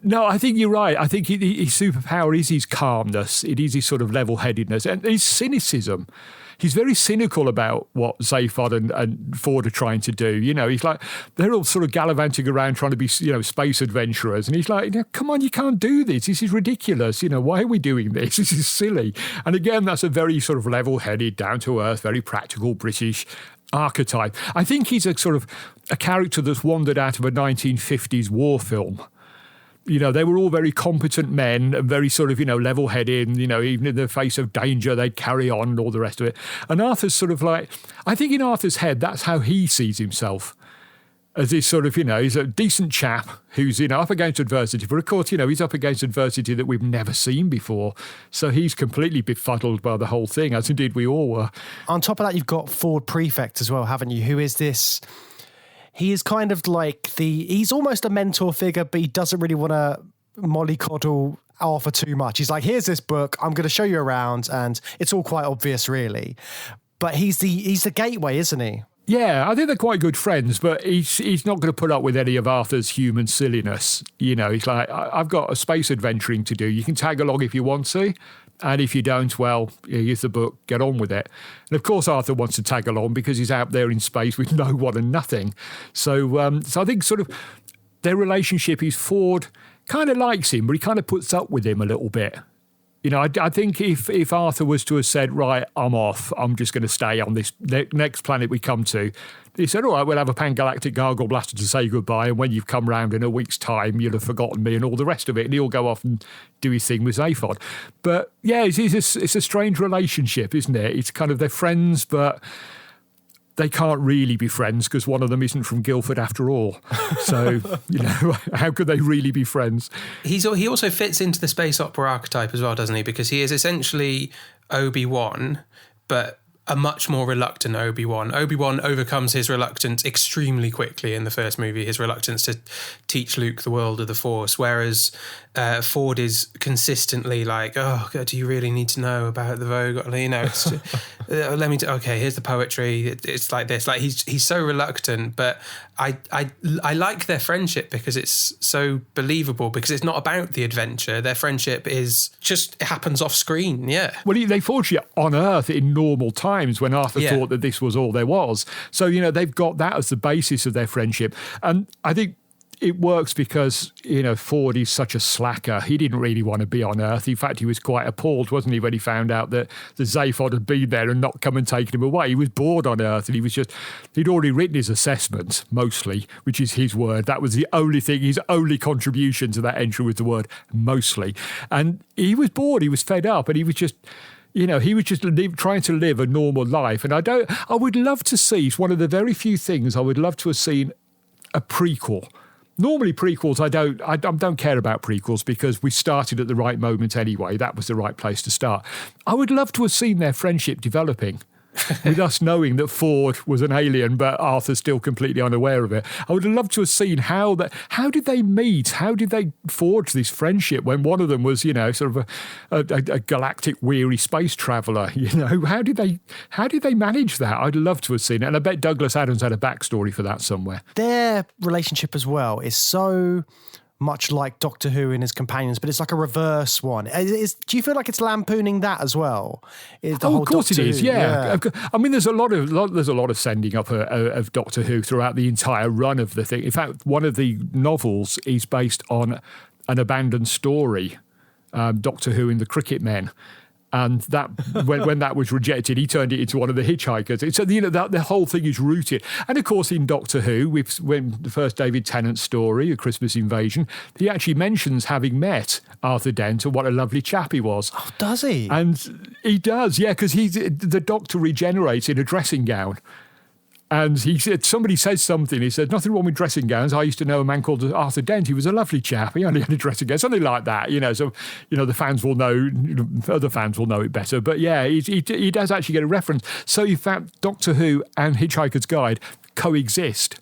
no, I think you're right. I think his superpower is his calmness. It is his sort of level-headedness and his cynicism. He's very cynical about what Zaphod and Ford are trying to do. He's like, they're all sort of gallivanting around trying to be, space adventurers. And he's like, come on, you can't do this. This is ridiculous. Why are we doing this? This is silly. And again, that's a very sort of level-headed, down-to-earth, very practical British archetype. I think he's a sort of a character that's wandered out of a 1950s war film. They were all very competent men and very sort of, level-headed, and, even in the face of danger, they'd carry on and all the rest of it. And Arthur's sort of like, I think in Arthur's head, that's how he sees himself. As this sort of, he's a decent chap who's, up against adversity. But of course, he's up against adversity that we've never seen before. So he's completely befuddled by the whole thing, as indeed we all were. On top of that, you've got Ford Prefect as well, haven't you? Who is this? He is kind of like he's almost a mentor figure, but he doesn't really want to mollycoddle Arthur too much. He's like, here's this book, I'm going to show you around, and it's all quite obvious, really. But he's the gateway, isn't he? Yeah, I think they're quite good friends, but he's not going to put up with any of Arthur's human silliness. He's like, I've got a space adventuring to do. You can tag along if you want to, and if you don't, well, here's the book, get on with it. And of course, Arthur wants to tag along because he's out there in space with no one and nothing. So I think sort of their relationship is Ford kind of likes him, but he kind of puts up with him a little bit. I think if Arthur was to have said, right, I'm off, I'm just going to stay on this next planet we come to, he said, all right, we'll have a pangalactic gargle blaster to say goodbye, and when you've come round in a week's time, you'll have forgotten me and all the rest of it, and he'll go off and do his thing with Zaphod. But yeah, it's a strange relationship, isn't it? It's kind of they're friends, but they can't really be friends because one of them isn't from Guildford after all. So, how could they really be friends? He also fits into the space opera archetype as well, doesn't he? Because he is essentially Obi-Wan, but a much more reluctant Obi-Wan. Obi-Wan overcomes his reluctance extremely quickly in the first movie, his reluctance to teach Luke the world of the Force, whereas Ford is consistently like, oh, God, do you really need to know about the Vogue? It's okay, here's the poetry. It's like this. Like he's so reluctant, but I like their friendship because it's so believable, because it's not about the adventure. Their friendship it happens off screen, yeah. Well, they forged it on Earth in normal times when Arthur thought that this was all there was. So, they've got that as the basis of their friendship. And I think it works because, Ford is such a slacker. He didn't really want to be on Earth. In fact, he was quite appalled, wasn't he, when he found out that the Zaphod had been there and not come and taken him away. He was bored on Earth, and he'd already written his assessment, mostly, which is his word. That was the only thing, his only contribution to that entry was the word mostly. And he was bored, he was fed up, and he was just... he was just trying to live a normal life. And I would love to see, it's one of the very few things I would love to have seen a prequel. Normally prequels, I don't care about prequels because we started at the right moment anyway. That was the right place to start. I would love to have seen their friendship developing. With us knowing that Ford was an alien, but Arthur's still completely unaware of it. I would have loved to have seen how did they meet? How did they forge this friendship when one of them was, sort of a galactic weary space traveller? How did they manage that? I'd love to have seen it, and I bet Douglas Adams had a backstory for that somewhere. Their relationship as well is so much like Doctor Who and his companions, but it's like a reverse one. Do you feel like it's lampooning that as well? Of course it is. Yeah. I mean, there's a lot of sending up of Doctor Who throughout the entire run of the thing. In fact, one of the novels is based on an abandoned story, Doctor Who and the Cricket Men. And that when that was rejected, he turned it into one of the Hitchhikers. So the whole thing is rooted. And of course, in Doctor Who, when the first David Tennant story, A Christmas Invasion, he actually mentions having met Arthur Dent and what a lovely chap he was. Oh, does he? And he does, yeah, because the Doctor regenerates in a dressing gown. And he said, somebody says something. He said, nothing wrong with dressing gowns. I used to know a man called Arthur Dent. He was a lovely chap. He only had a dressing gown, something like that. So the fans will know. Other fans will know it better. But yeah, he does actually get a reference. So in fact, Doctor Who and Hitchhiker's Guide coexist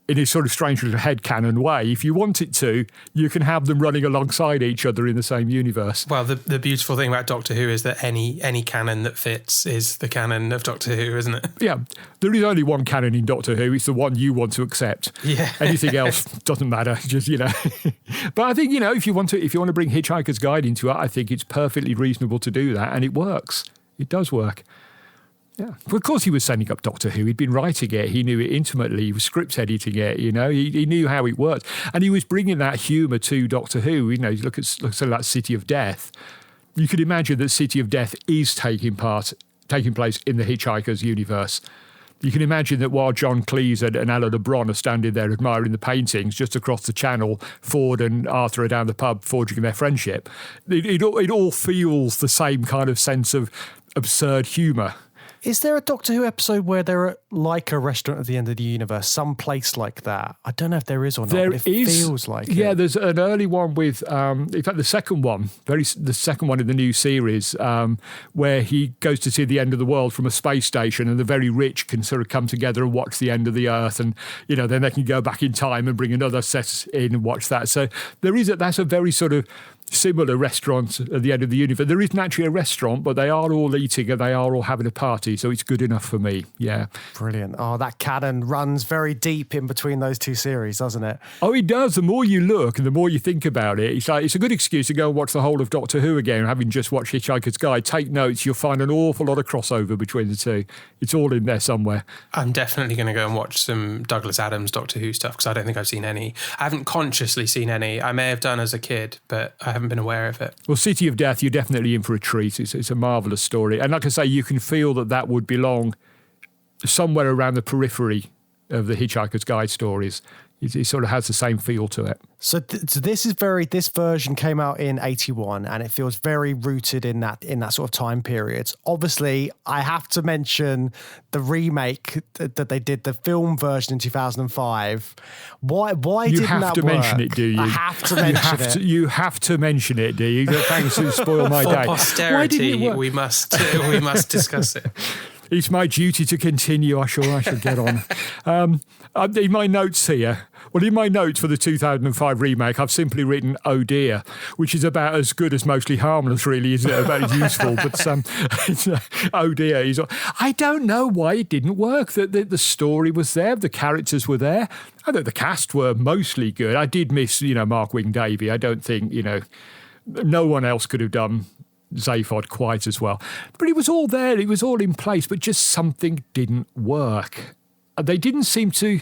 in his sort of strange little headcanon way. If you want it to, you can have them running alongside each other in the same universe. Well, the beautiful thing about Doctor Who is that any canon that fits is the canon of Doctor Who, isn't it? Yeah, there is only one canon in Doctor Who. It's the one you want to accept. Yeah. Anything else doesn't matter. Just But I think if you want to bring Hitchhiker's Guide into it, I think it's perfectly reasonable to do that, and it works. It does work. Yeah. Well, of course, he was setting up Doctor Who. He'd been writing it. He knew it intimately. He was script editing it. He knew how it worked, and he was bringing that humour to Doctor Who. You look at something like City of Death. You could imagine that City of Death is taking place in the Hitchhiker's universe. You can imagine that while John Cleese and Alan LeBron are standing there admiring the paintings, just across the channel, Ford and Arthur are down the pub forging their friendship. It all feels the same kind of sense of absurd humour. Is there a Doctor Who episode where they're at like a restaurant at the end of the universe, some place like that? I don't know if there is or not. There but it is, feels like yeah, it. there's an early one with, in fact, the second one in the new series, where he goes to see the end of the world from a space station, and the very rich can sort of come together and watch the end of the Earth, and then they can go back in time and bring another set in and watch that. So that's a very sort of similar restaurant at the end of the universe. There isn't actually a restaurant, but they are all eating and they are all having a party, so it's good enough for me. Yeah. Brilliant. Oh, that canon runs very deep in between those two series, doesn't it? Oh, it does. The more you look and the more you think about it, it's a good excuse to go and watch the whole of Doctor Who again, having just watched Hitchhiker's Guide. Take notes. You'll find an awful lot of crossover between the two. It's all in there somewhere. I'm definitely going to go and watch some Douglas Adams Doctor Who stuff, because I don't think I've seen any. I haven't consciously seen any. I may have done as a kid, but I haven't been aware of it. Well, City of Death, you're definitely in for a treat. It's a marvellous story. And like I say, you can feel that would belong somewhere around the periphery of the Hitchhiker's Guide stories. It sort of has the same feel to it. So this version came out in 81, and it feels very rooted in that sort of time period. Obviously, I have to mention the remake that they did, the film version in 2005. Why didn't that work? You have to mention it, do you? I have to mention it. You have to mention it, do you? Thanks to spoil my day. For posterity, we must discuss it. It's my duty to continue. I shall get on. In my notes here, in my notes for the 2005 remake, I've simply written "Oh dear," which is about as good as Mostly Harmless, really, isn't it? About as useful, but oh dear. I don't know why it didn't work. The story was there, the characters were there. I thought the cast were mostly good. I did miss, Mark Wing-Davey. I don't think, no one else could have done Zaphod quite as well. But it was all there, it was all in place, but just something didn't work. They didn't seem to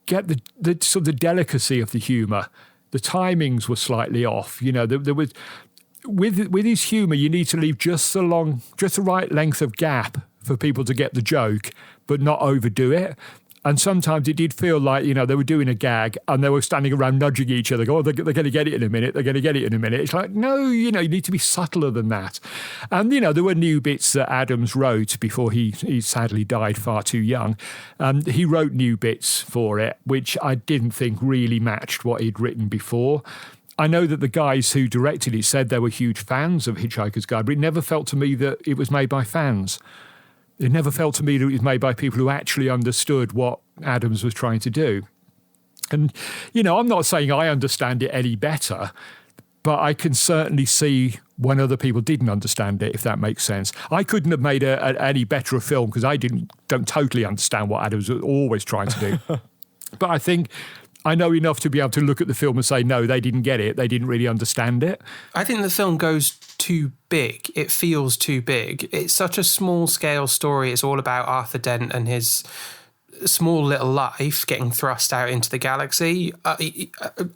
get the sort of the delicacy of the humour. The timings were slightly off. There was with his humour, you need to leave just the right length of gap for people to get the joke, but not overdo it. And sometimes it did feel like, they were doing a gag and they were standing around nudging each other, going, oh, they're going to get it in a minute, they're going to get it in a minute. It's like, no, you need to be subtler than that. And, there were new bits that Adams wrote before he sadly died far too young. He wrote new bits for it, which I didn't think really matched what he'd written before. I know that the guys who directed it said they were huge fans of Hitchhiker's Guide, but it never felt to me that it was made by fans. It never felt to me that it was made by people who actually understood what Adams was trying to do. And, I'm not saying I understand it any better, but I can certainly see when other people didn't understand it, if that makes sense. I couldn't have made any better a film because I don't totally understand what Adams was always trying to do. But I think I know enough to be able to look at the film and say, no, they didn't get it. They didn't really understand it. I think the film goes too big. It feels too big. It's such a small-scale story. It's all about Arthur Dent and his small little life getting thrust out into the galaxy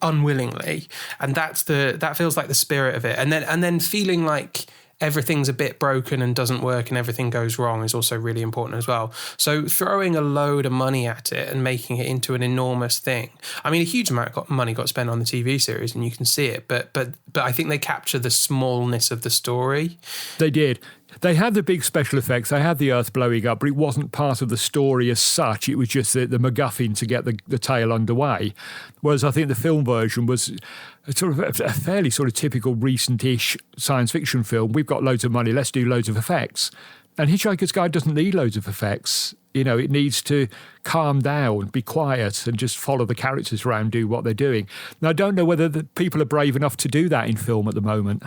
unwillingly. And that feels like the spirit of it. And then feeling like everything's a bit broken and doesn't work and everything goes wrong is also really important as well. So throwing a load of money at it and making it into an enormous thing. I mean, a huge amount of money got spent on the TV series and you can see it, but I think they capture the smallness of the story. They did. They had the big special effects. They had the Earth blowing up, but it wasn't part of the story as such. It was just the MacGuffin to get the tale underway. Whereas I think the film version was sort of a fairly sort of typical recent-ish science fiction film. We've got loads of money, let's do loads of effects. And Hitchhiker's Guide doesn't need loads of effects. You know, it needs to calm down, be quiet, and just follow the characters around, do what they're doing. Now, I don't know whether the people are brave enough to do that in film at the moment.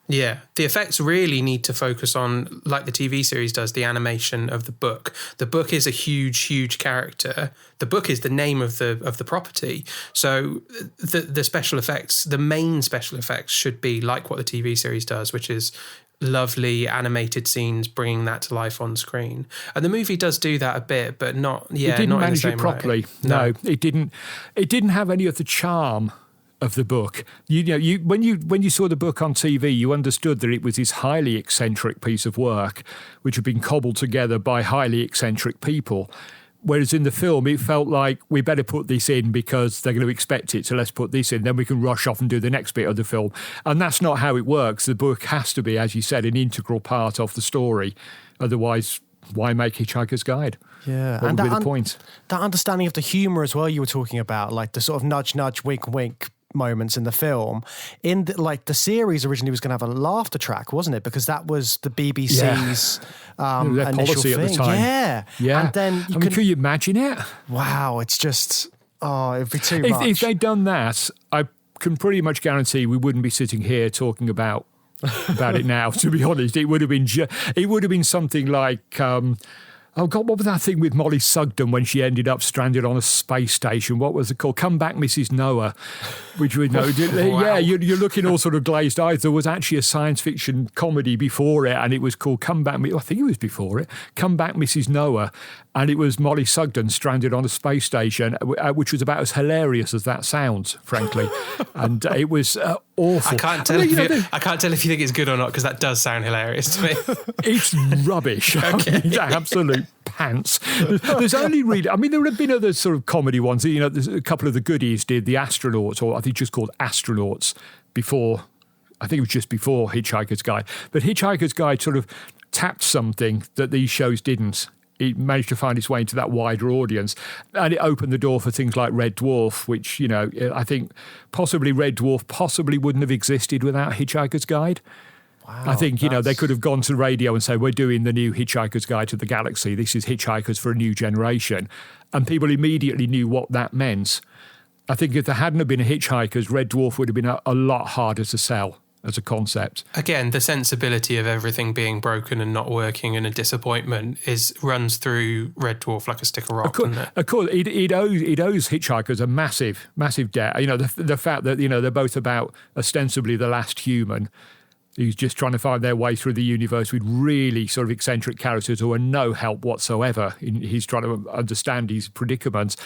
Yeah, the effects really need to focus on, like the TV series does, the animation of the book. The book is a huge, huge character. The book is the name of the property. So the special effects, the main special effects should be like what the TV series does, which is lovely animated scenes, bringing that to life on screen. And the movie does do that a bit, but not. Yeah, it didn't not manage in the same it properly. way. No, it didn't. It didn't have any of the charm of the book. When you saw the book on TV, you understood that it was this highly eccentric piece of work, which had been cobbled together by highly eccentric people. Whereas in the film, it felt like we better put this in because they're going to expect it, so let's put this in. Then we can rush off and do the next bit of the film. And that's not how it works. The book has to be, as you said, an integral part of the story. Otherwise, why make Hitchhiker's Guide? Yeah, What would be the point? That understanding of the humour as well you were talking about, like the sort of nudge, nudge, wink, wink moments in the film. The series originally was going to have a laughter track, wasn't it? Because that was the BBC's their initial policy thing. at the time. Yeah. And then can you imagine it? Wow, it's just it'd be too much. If they'd done that, I can pretty much guarantee we wouldn't be sitting here talking about it now. To be honest, it would have been something like. Oh, God, what was that thing with Molly Sugden when she ended up stranded on a space station? What was it called? Come Back, Mrs. Noah. Which we know. Wow. Yeah, you're looking all sort of glazed eyes. There was actually a science fiction comedy before it, and it was called I think it was before it, Come Back, Mrs. Noah. And it was Molly Sugden stranded on a space station, which was about as hilarious as that sounds, frankly. And it was awful. I can't tell if you think it's good or not, because that does sound hilarious to me. It's rubbish. Okay. It's absolute pants. There's only really, there have been other sort of comedy ones. There's a couple of the goodies did the Astronauts, or I think just called Astronauts, before. I think it was just before Hitchhiker's Guide. But Hitchhiker's Guide sort of tapped something that these shows didn't. It managed to find its way into that wider audience, and it opened the door for things like Red Dwarf, which, I think possibly Red Dwarf wouldn't have existed without Hitchhiker's Guide. Wow, I think, they could have gone to radio and say, we're doing the new Hitchhiker's Guide to the Galaxy. This is Hitchhikers for a new generation. And people immediately knew what that meant. I think if there hadn't have been a Hitchhikers, Red Dwarf would have been a lot harder to sell as a concept. Again, the sensibility of everything being broken and not working and a disappointment runs through Red Dwarf like a stick of rock, doesn't it? Of course, it owes Hitchhikers a massive, massive debt. The fact that, they're both about ostensibly the last human who's just trying to find their way through the universe with really sort of eccentric characters who are no help whatsoever. He's trying to understand his predicaments.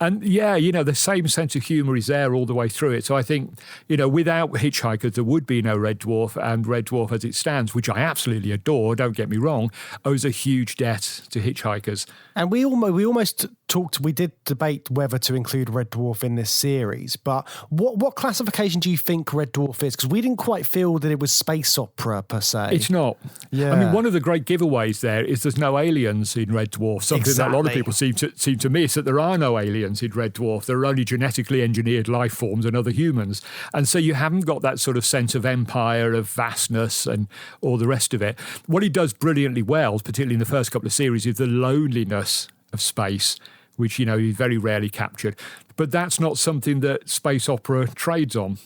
And the same sense of humour is there all the way through it. So I think, without Hitchhikers, there would be no Red Dwarf, and Red Dwarf as it stands, which I absolutely adore, don't get me wrong, owes a huge debt to Hitchhikers. And we almost we did debate whether to include Red Dwarf in this series, but what classification do you think Red Dwarf is? Because we didn't quite feel that it was space opera per se. It's not. Yeah. One of the great giveaways there is there's no aliens in Red Dwarf, something that a lot of people seem to miss, that there are no aliens in Red Dwarf. There are only genetically engineered life forms and other humans. And so you haven't got that sort of sense of empire, of vastness and all the rest of it. What he does brilliantly well, particularly in the first couple of series, is the loneliness of space, which, is very rarely captured. But that's not something that space opera trades on.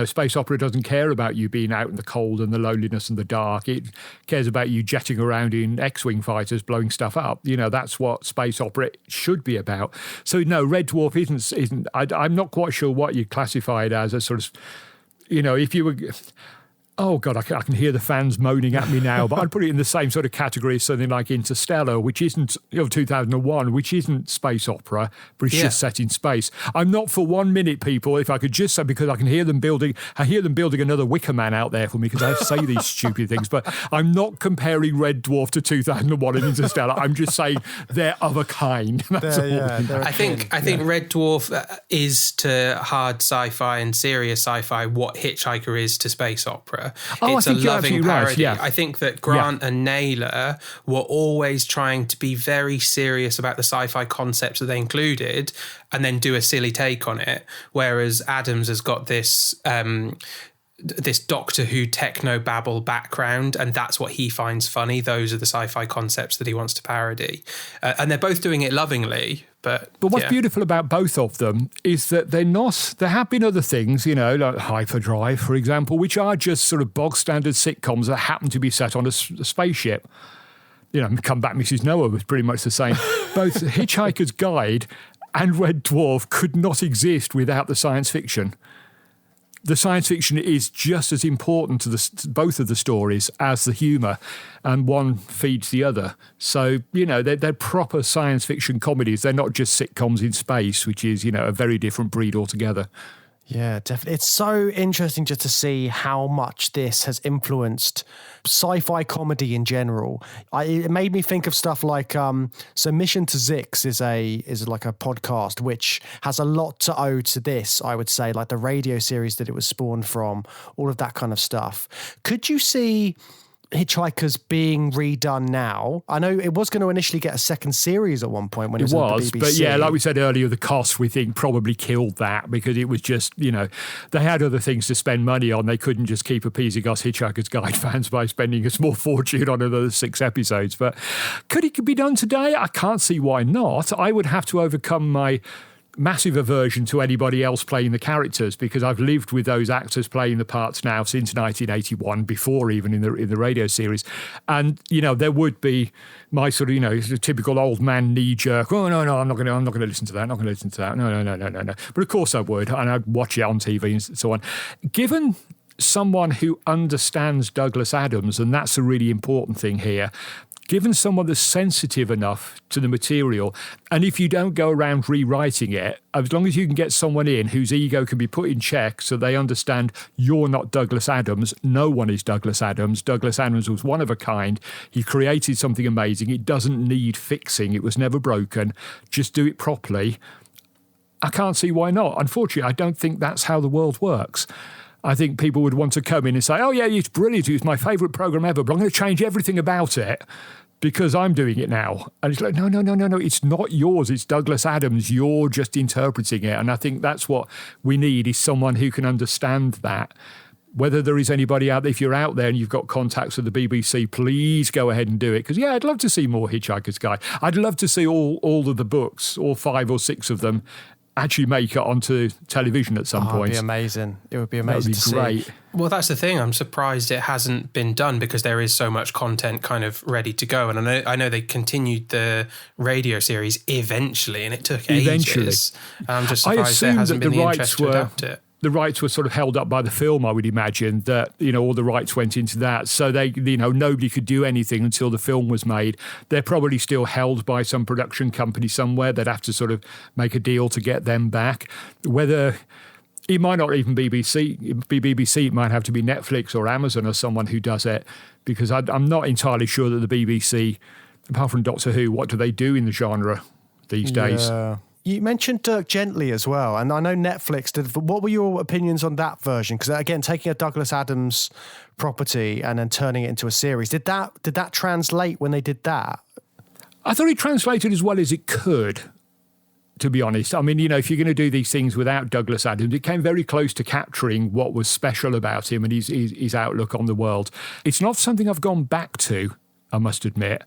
Space opera doesn't care about you being out in the cold and the loneliness and the dark. It cares about you jetting around in X-Wing fighters, blowing stuff up. That's what space opera should be about. So, no, Red Dwarf isn't. I'm not quite sure what you classify it as a sort of, if you were... Oh, God, I can hear the fans moaning at me now, but I'd put it in the same sort of category as something like Interstellar, which isn't, 2001, which isn't space opera, but it's just set in space. I'm not for 1 minute, people, if I could just say, because I hear them building another Wicker Man out there for me, because I say these stupid things, but I'm not comparing Red Dwarf to 2001 and Interstellar. I'm just saying they're of a kind. That's all. I think Red Dwarf is to hard sci-fi and serious sci-fi what Hitchhiker is to space opera. genre. Oh, It's I a think you're loving absolutely right, parody. yeah. I think that Grant and Naylor were always trying to be very serious about the sci-fi concepts that they included and then do a silly take on it, whereas Adams has got this Doctor Who techno-babble background, and that's what he finds funny. Those are the sci-fi concepts that he wants to parody. And they're both doing it lovingly. But what's beautiful about both of them is that there have been other things, like Hyperdrive, for example, which are just sort of bog standard sitcoms that happen to be set on a spaceship. Come Back, Mrs. Noah was pretty much the same. Both Hitchhiker's Guide and Red Dwarf could not exist without the science fiction. The science fiction is just as important to both of the stories as the humour, and one feeds the other. So, they're proper science fiction comedies. They're not just sitcoms in space, which is, a very different breed altogether. Yeah, definitely. It's so interesting just to see how much this has influenced sci-fi comedy in general. It made me think of stuff like so Mission to Zix is like a podcast which has a lot to owe to this, I would say, like the radio series that it was spawned from, all of that kind of stuff. Could you see Hitchhikers being redone now? I know it was going to initially get a second series at one point when it was on the BBC. But yeah, like we said earlier, the cost, we think, probably killed that because it was just, they had other things to spend money on. They couldn't just keep appeasing us Hitchhiker's Guide fans by spending a small fortune on another 6 episodes. But could it be done today? I can't see why not. I would have to overcome my massive aversion to anybody else playing the characters because I've lived with those actors playing the parts now since 1981, before even in the radio series. And, there would be my sort of, typical old man knee-jerk, oh, no, I'm not going to listen to that, not going to listen to that, no. But of course I would, and I'd watch it on TV and so on. Given someone who understands Douglas Adams, and that's a really important thing here, given someone that's sensitive enough to the material, and if you don't go around rewriting it, as long as you can get someone in whose ego can be put in check so they understand you're not Douglas Adams, no one is Douglas Adams. Douglas Adams was one of a kind. He created something amazing. It doesn't need fixing. It was never broken. Just do it properly. I can't see why not. Unfortunately, I don't think that's how the world works. I think people would want to come in and say, oh, yeah, it's brilliant. It's my favourite programme ever, but I'm going to change everything about it because I'm doing it now. And it's like, no. It's not yours. It's Douglas Adams. You're just interpreting it. And I think that's what we need, is someone who can understand that. Whether there is anybody out there, if you're out there and you've got contacts with the BBC, please go ahead and do it. Because, yeah, I'd love to see more Hitchhiker's Guide. I'd love to see all of the books, all 5 or 6 of them, actually make it onto television at some point. It would be amazing. It would be amazing to great. see. Well, that's the thing. I'm surprised it hasn't been done because there is so much content kind of ready to go. And I know they continued the radio series eventually, and it took ages. I'm just surprised there hasn't been the interest to adapt it. The rights were sort of held up by the film, I would imagine, that, all the rights went into that. So they, nobody could do anything until the film was made. They're probably still held by some production company somewhere. They'd have to sort of make a deal to get them back. Whether it might not even be BBC, it might have to be Netflix or Amazon or someone who does it, because I'm not entirely sure that the BBC, apart from Doctor Who, what do they do in the genre these days? You mentioned Dirk Gently as well, and I know Netflix did. What were your opinions on that version? Because again, taking a Douglas Adams property and then turning it into a series, did that translate when they did that? I thought it translated as well as it could, to be honest. I mean, if you're going to do these things without Douglas Adams, it came very close to capturing what was special about him and his outlook on the world. It's not something I've gone back to, I must admit.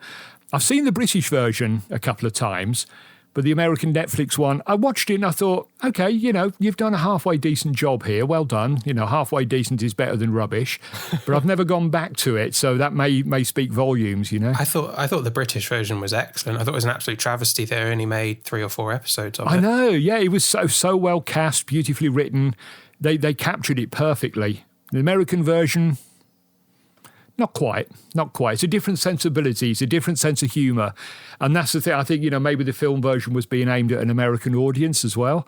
I've seen the British version a couple of times, but the American Netflix one, I watched it and I thought, okay, you've done a halfway decent job here. Well done. Halfway decent is better than rubbish. But I've never gone back to it, so that may speak volumes, I thought the British version was excellent. I thought it was an absolute travesty. They only made 3 or 4 episodes of it. I know, yeah. It was so well cast, beautifully written. They captured it perfectly. The American version, not quite. It's a different sensibility. It's a different sense of humour. And that's the thing. I think, maybe the film version was being aimed at an American audience as well.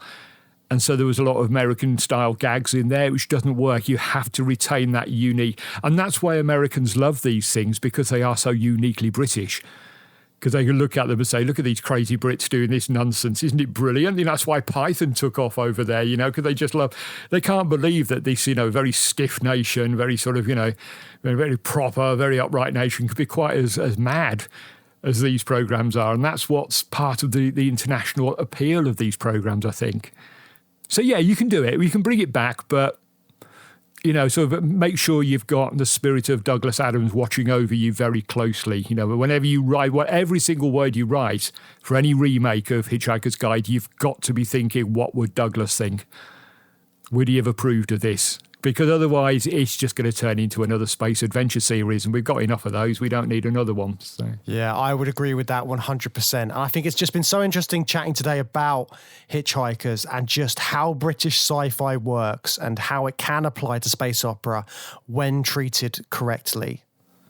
And so there was a lot of American-style gags in there, which doesn't work. You have to retain that unique. And that's why Americans love these things, because they are so uniquely British. Because they can look at them and say, look at these crazy Brits doing this nonsense. Isn't it brilliant? That's why Python took off over there, because they just they can't believe that this, very stiff nation, very sort of, very, very proper, very upright nation could be quite as mad as these programs are. And that's what's part of the international appeal of these programs, I think. So, yeah, you can do it. You can bring it back, but sort of make sure you've got the spirit of Douglas Adams watching over you very closely. Whenever you write, every single word you write for any remake of Hitchhiker's Guide, you've got to be thinking, what would Douglas think? Would he have approved of this? Because otherwise it's just going to turn into another space adventure series, and we've got enough of those. We don't need another one. So. Yeah, I would agree with that 100%. And I think it's just been so interesting chatting today about Hitchhikers and just how British sci-fi works and how it can apply to space opera when treated correctly.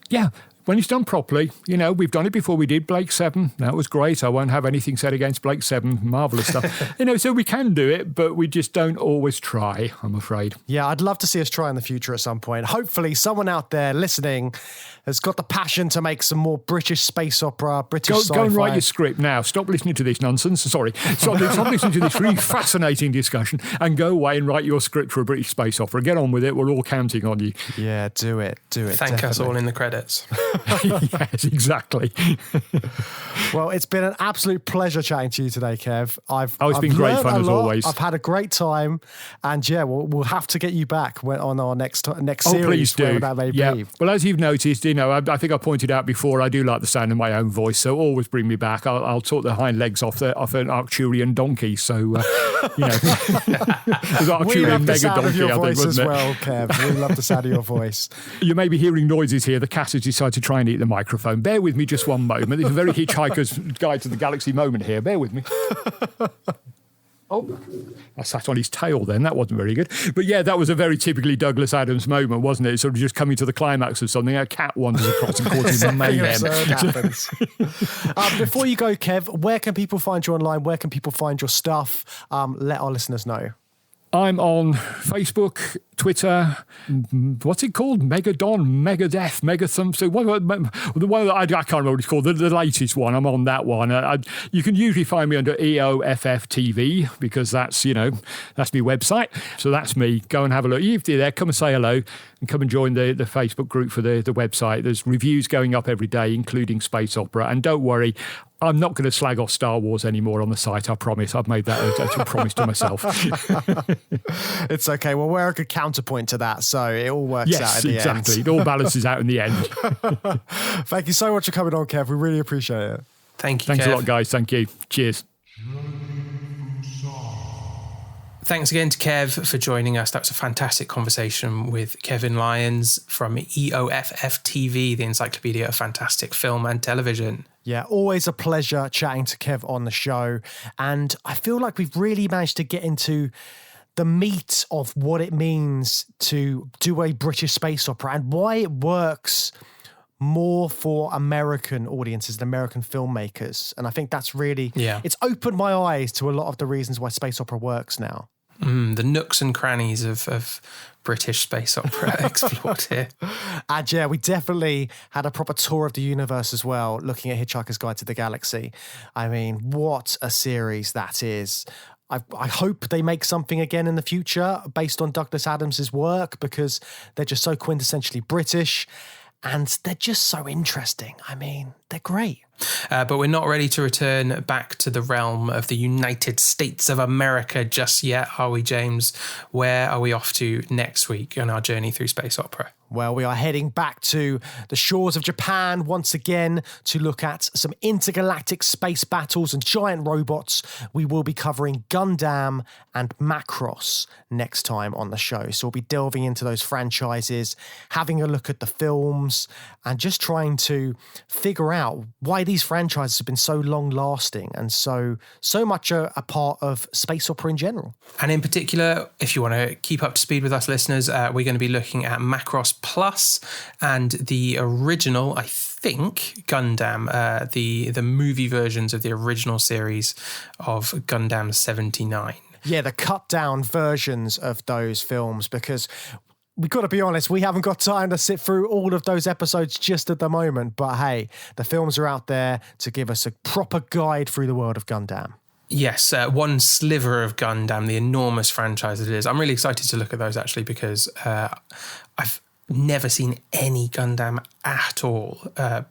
Yeah. When it's done properly, we've done it before. We did Blake 7. That was great. I won't have anything said against Blake 7. Marvellous stuff. So we can do it, but we just don't always try, I'm afraid. Yeah, I'd love to see us try in the future at some point. Hopefully someone out there listening has got the passion to make some more British space opera, British sci-fi. Go and write your script now. Stop listening to this nonsense. Sorry. Stop listening to this really fascinating discussion and go away and write your script for a British space opera. Get on with it. We're all counting on you. Yeah, do it. Thank us all in the credits. Yes, exactly. Well, it's been an absolute pleasure chatting to you today, Kev. It's been great fun as always. I've had a great time, and yeah, we'll have to get you back on our next series. Please do. Wherever that may be. Well, as you've noticed, I think I pointed out before, I do like the sound of my own voice, so always bring me back. I'll talk the hind legs off an Arcturian donkey. So the Arcturian mega donkey, I think, wasn't it? Well, Kev. We love the sound of your voice. You may be hearing noises here. The cat has decided to try and eat the microphone. Bear with me just one moment. It's a very Hitchhiker's Guide to the Galaxy moment here. Bear with me. Oh, I sat on his tail then. That wasn't very good. But yeah, that was a very typically Douglas Adams moment, wasn't it? Sort of just coming to the climax of something. A cat wanders across and causes mayhem. Happens. Before you go, Kev, where can people find you online? Where can people find your stuff? Let our listeners know. I'm on Facebook, Twitter, what's it called? Megadon, Megadeth, Megathump. So the one that I can't remember what it's called, the latest one. I'm on that one. You can usually find me under EOFFTV because that's my website. So that's me. Go and have a look. If you're there, come and say hello and come and join the Facebook group for the website. There's reviews going up every day, including space opera. And don't worry, I'm not going to slag off Star Wars anymore on the site, I promise. I've made that a promise to myself. It's okay. Well, we're a good counterpoint to that, so it all works out at the exactly. end. It all balances out in the end. Thank you so much for coming on, Kev. We really appreciate it. Thank you, Thanks Kev. a lot, guys. Thank you. Cheers. Thanks again to Kev for joining us. That was a fantastic conversation with Kevin Lyons from EOFFTV, the Encyclopedia of Fantastic Film and Television. Yeah, always a pleasure chatting to Kev on the show. And I feel like we've really managed to get into the meat of what it means to do a British space opera and why it works more for American audiences and American filmmakers. And I think that's really, it's opened my eyes to a lot of the reasons why space opera works now. The nooks and crannies of British space opera explored here. And yeah, we definitely had a proper tour of the universe as well, looking at Hitchhiker's Guide to the Galaxy. I mean, what a series that is. I hope they make something again in the future based on Douglas Adams's work, because they're just so quintessentially British and they're just so interesting. I mean, they're great. But we're not ready to return back to the realm of the United States of America just yet, are we, James? Where are we off to next week on our journey through space opera? Well, we are heading back to the shores of Japan once again to look at some intergalactic space battles and giant robots. We will be covering Gundam and Macross next time on the show. So we'll be delving into those franchises, having a look at the films, and just trying to figure out why these franchises have been so long-lasting and so much a part of space opera in general. And in particular, if you want to keep up to speed with us listeners, we're going to be looking at Macross Plus and the original, I think, Gundam, the movie versions of the original series of Gundam 79. Yeah, the cut down versions of those films, because we've got to be honest, we haven't got time to sit through all of those episodes just at the moment. But hey, the films are out there to give us a proper guide through the world of Gundam. Yes, one sliver of Gundam, the enormous franchise it is. I'm really excited to look at those, actually, because I've never seen any Gundam at all,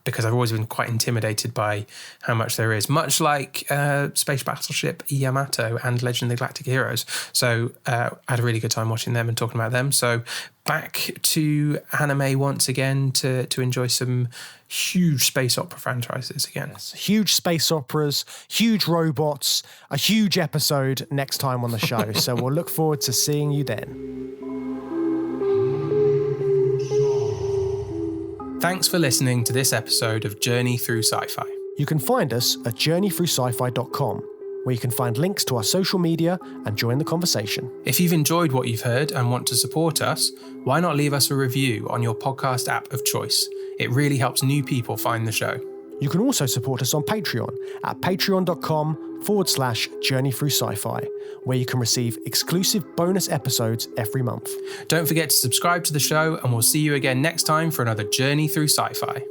because I've always been quite intimidated by how much there is, much like Space Battleship Yamato and Legend of the Galactic Heroes. So I had a really good time watching them and talking about them. So back to anime once again to enjoy some huge space opera franchises again. Yes. Huge space operas, huge robots, a huge episode next time on the show. So we'll look forward to seeing you then. Thanks for listening to this episode of Journey Through Sci-Fi. You can find us at journeythroughsci-fi.com, where you can find links to our social media and join the conversation. If you've enjoyed what you've heard and want to support us, why not leave us a review on your podcast app of choice? It really helps new people find the show. You can also support us on Patreon at patreon.com/journeythroughsci-fi, where you can receive exclusive bonus episodes every month. Don't forget to subscribe to the show, and we'll see you again next time for another Journey Through Sci-Fi.